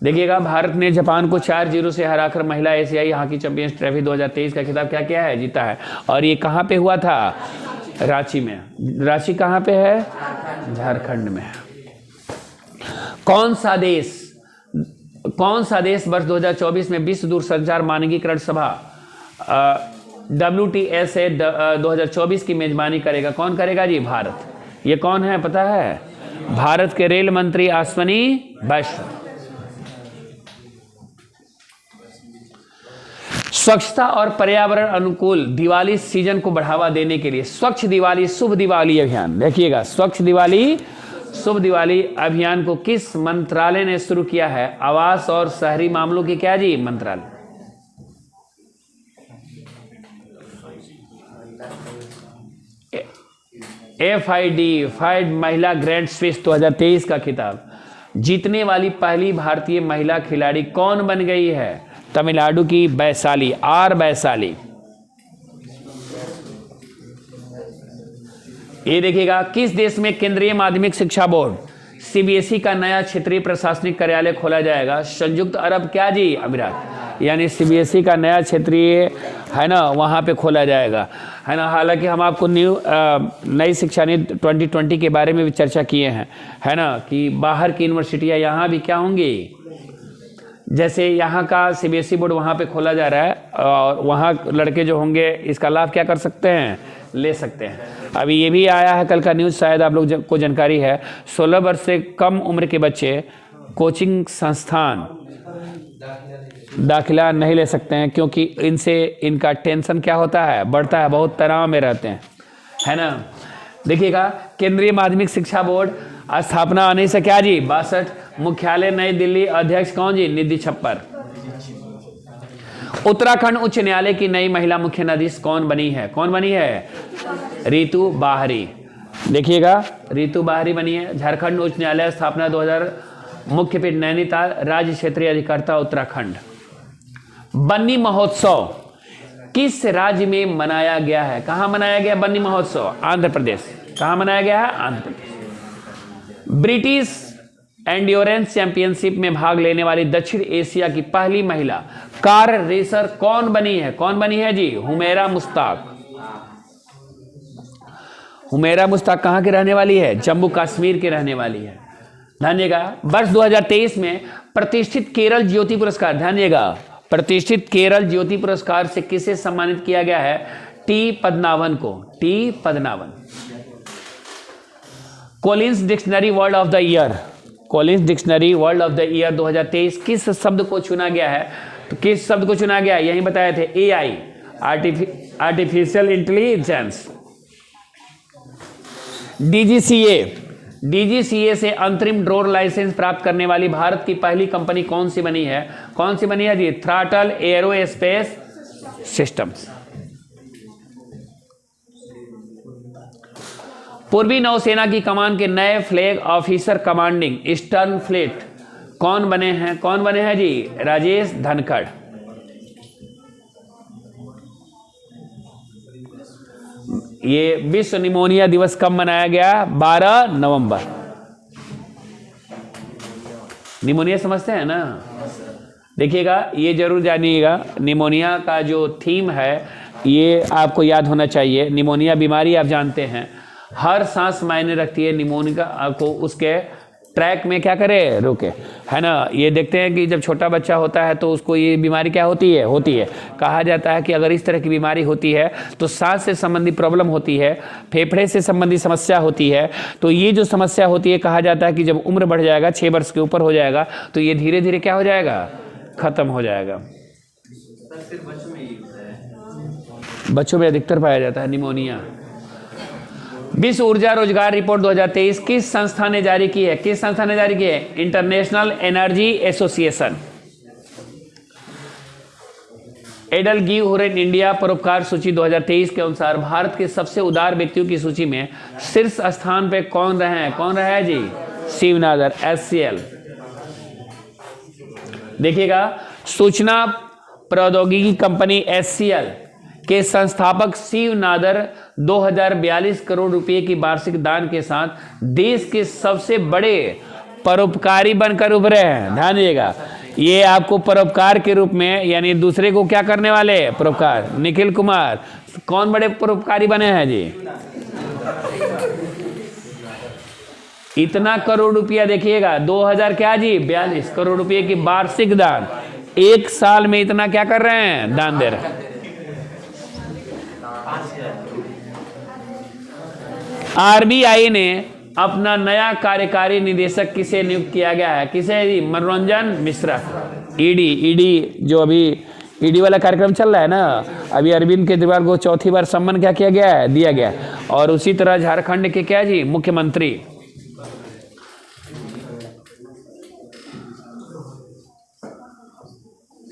देखिएगा, भारत ने जापान को 4-0 से हराकर महिला एशियाई हॉकी चैंपियंस ट्रॉफी 2023 का खिताब क्या किया है? जीता है। और ये कहाँ पे हुआ था? रांची में। रांची कहाँ पे है? झारखंड में। कौन सा देश वर्ष 2024 में विश्व दूरसंचार मानकीकरण सभा WTSA 2024 की मेजबानी करेगा? कौन करेगा जी? भारत। ये कौन है पता है? भारत के रेल मंत्री अश्विनी वैष्णव। स्वच्छता और पर्यावरण अनुकूल दिवाली सीजन को बढ़ावा देने के लिए स्वच्छ दिवाली शुभ दिवाली अभियान, देखिएगा, स्वच्छ दिवाली शुभ दिवाली अभियान को किस मंत्रालय ने शुरू किया है? आवास और शहरी मामलों की क्या जी? मंत्रालय। FID महिला ग्रैंड स्विस 2023 का खिताब जीतने वाली पहली भारतीय महिला खिलाड़ी कौन बन गई है? तमिलनाडु की वैशाली, R वैशाली। ये देखिएगा, किस देश में केंद्रीय माध्यमिक शिक्षा बोर्ड CBSE का नया क्षेत्रीय प्रशासनिक कार्यालय खोला जाएगा? संयुक्त अरब क्या जी? अमीरात। यानी CBSE का नया क्षेत्रीय है ना, वहाँ पे खोला जाएगा, है ना। हालांकि हम आपको नई शिक्षा नीति 2020 के बारे में भी चर्चा किए हैं, है ना, कि बाहर की यूनिवर्सिटियाँ यहाँ भी क्या होंगी, जैसे यहाँ का CBSE बोर्ड वहाँ पे खोला जा रहा है और वहाँ लड़के जो होंगे इसका लाभ क्या कर सकते हैं? ले सकते हैं। अभी ये भी आया है कल का न्यूज़, शायद आप लोग को जानकारी है, 16 वर्ष से कम उम्र के बच्चे कोचिंग संस्थान दाखिला नहीं ले सकते हैं, क्योंकि इनसे इनका टेंशन क्या होता है? बढ़ता है, बहुत तनाव में रहते हैं, है ना। देखिएगा, केंद्रीय माध्यमिक शिक्षा बोर्ड स्थापना 1962, मुख्यालय नई दिल्ली, अध्यक्ष कौन जी? निधि छप्पर। उत्तराखंड उच्च न्यायालय की नई महिला मुख्य न्यायाधीश कौन बनी है? कौन बनी है? रीतू बाहरी। देखिएगा, रीतू बाहरी बनी है। झारखंड उच्च न्यायालय स्थापना 2000, मुख्य पीठ नैनीताल, राज्य क्षेत्रीय अधिकर्ता उत्तराखंड। बन्नी महोत्सव किस राज्य में मनाया गया है? कहां मनाया गया बन्नी महोत्सव? आंध्र प्रदेश। कहां मनाया गया है? Andhra Pradesh. British endurance championship में भाग लेने वाली दक्षिण एशिया की पहली महिला कार रेसर कौन बनी है? कौन बनी है जी? हुमैरा मुश्ताक। हुमैरा मुश्ताक कहां की रहने वाली है? जम्मू कश्मीर की रहने वाली है। ध्यान दिएगा, वर्ष 2023 में प्रतिष्ठित केरल ज्योति पुरस्कार, ध्यान दिएगा, प्रतिष्ठित केरल ज्योति पुरस्कार से किसे सम्मानित किया गया है? टी पद्मनाभन को। T Padmanabhan. Collins dictionary world of the year, Collins dictionary world of the year 2023 किस शब्द को चुना गया है? तो किस शब्द को चुना गया? यही बताए थे, एआई, आर्टिफिशियल इंटेलिजेंस। डीजीसीए से अंतरिम ड्रोन लाइसेंस प्राप्त करने वाली भारत की पहली कंपनी कौन सी बनी है? कौन सी बनी है जी? Throttle aerospace systems. पूर्वी नौसेना की कमान के नए flag officer commanding eastern fleet कौन बने हैं? कौन बने हैं जी? राजेश धनखड़। ये विश्व निमोनिया दिवस कब मनाया गया? 12 नवंबर। निमोनिया समझते हैं ना? देखिएगा, ये जरूर जानिएगा, निमोनिया का जो थीम है ये आपको याद होना चाहिए। निमोनिया बीमारी आप जानते हैं, हर सांस मायने रखती है। निमोनिया को उसके ट्रैक में क्या करे? रोके, है ना? ये देखते हैं कि जब छोटा बच्चा होता है तो उसको ये बीमारी क्या होती है। कहा जाता है कि अगर इस तरह की बीमारी होती है तो सांस से संबंधी प्रॉब्लम होती है, फेफड़े से संबंधी समस्या होती है। तो ये जो समस्या होती है, कहा जाता है कि जब उम्र बढ़ जाएगा, 6 वर्ष के ऊपर हो जाएगा, तो ये धीरे धीरे क्या हो जाएगा? खत्म हो जाएगा। बच्चों में अधिकतर पाया जाता है निमोनिया। विश्व ऊर्जा रोजगार रिपोर्ट 2023 किस संस्था ने जारी की है? किस संस्था ने जारी की है? International energy association. EdelGive Hurun India परोपकार सूची 2023 के अनुसार भारत के सबसे उदार व्यक्तियों की सूची में शीर्ष स्थान पे कौन रहे हैं? कौन रहा है जी? शिव नादर, HCL। देखिएगा, सूचना प्रौद्योगिकी कंपनी HCL के संस्थापक शिव नादर 2042 करोड़ रुपए की वार्षिक दान के साथ देश के सबसे बड़े परोपकारी बनकर उभरे हैं। ध्यान दीजिएगा, ये आपको परोपकार के रूप में, यानी दूसरे को क्या करने वाले? परोपकार। निखिल कुमार कौन बड़े परोपकारी बने हैं जी? इतना करोड़ रुपया, देखिएगा 2000 क्या जी? 42 करोड़ रुपए की वार्षिक दान। एक साल में इतना क्या कर रहे हैं? दान दे रहे हैं। आरबीआई ने अपना नया कार्यकारी निदेशक किसे नियुक्त किया गया है? किसे जी? मनोरंजन मिश्रा। ईडी जो अभी ईडी वाला कार्यक्रम चल रहा है ना, अभी अरविंद केजरीवाल को चौथी बार सम्मान क्या किया गया है? दिया गया। और उसी तरह झारखंड के क्या जी? मुख्यमंत्री।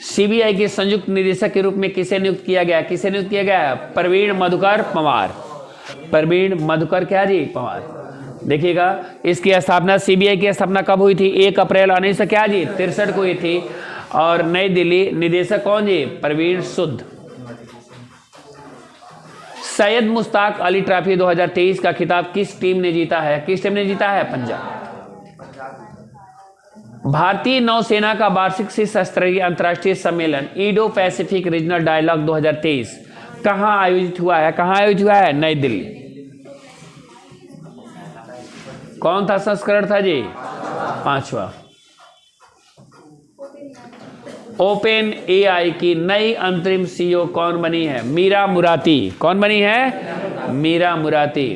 सीबीआई के संयुक्त निदेशक के रूप में किसे नियुक्त किया गया? किसे नियुक्त किया गया? प्रवीण मधुकर पंवार। प्रवीण मधुकर क्या जी? पंवार। देखिएगा, इसकी स्थापना, सीबीआई की स्थापना कब हुई थी? 1 अप्रैल 1963 को हुई थी। और नई दिल्ली। निदेशक कौन जी? प्रवीण सुद। सैयद मुश्ताक अली ट्रॉफी 2023 का खिताब किस टीम ने जीता है? किस टीम ने जीता है? पंजाब। भारतीय नौसेना का वार्षिक शीर्ष स्तरीय अंतर्राष्ट्रीय सम्मेलन इंडो पैसिफिक रीजनल डायलॉग 2023 कहां आयोजित हुआ है? कहां आयोजित हुआ है? नई दिल्ली। कौन था संस्करण था जी? 5वां। ओपन एआई की नई अंतरिम सीईओ कौन बनी है? मीरा मुराती। कौन बनी है? मीरा मुराती।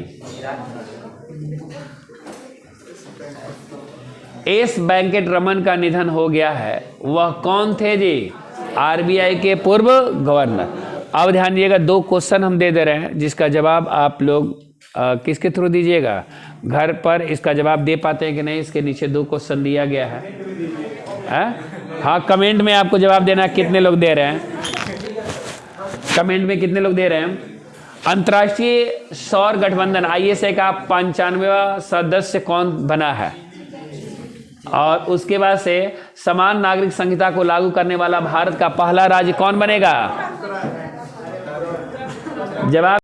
एस वेंकट रमन का निधन हो गया है। वह कौन थे जी? आरबीआई के पूर्व गवर्नर। अब ध्यान दीजिएगा, 2 क्वेश्चन हम दे दे रहे हैं, जिसका जवाब आप लोग किसके थ्रू दीजिएगा? घर पर इसका जवाब दे पाते हैं कि नहीं, इसके नीचे 2 क्वेश्चन दिया गया है। हाँ, कमेंट में आपको जवाब देना, कितने लोग दे रहे हैं? कमेंट में कितने लोग दे रहे हैं? अंतर्राष्ट्रीय सौर गठबंधन ISI का 95वां सदस्य कौन बना है? और उसके बाद से समान नागरिक संहिता को लागू करने वाला भारत का पहला राज्य कौन बनेगा? जवाब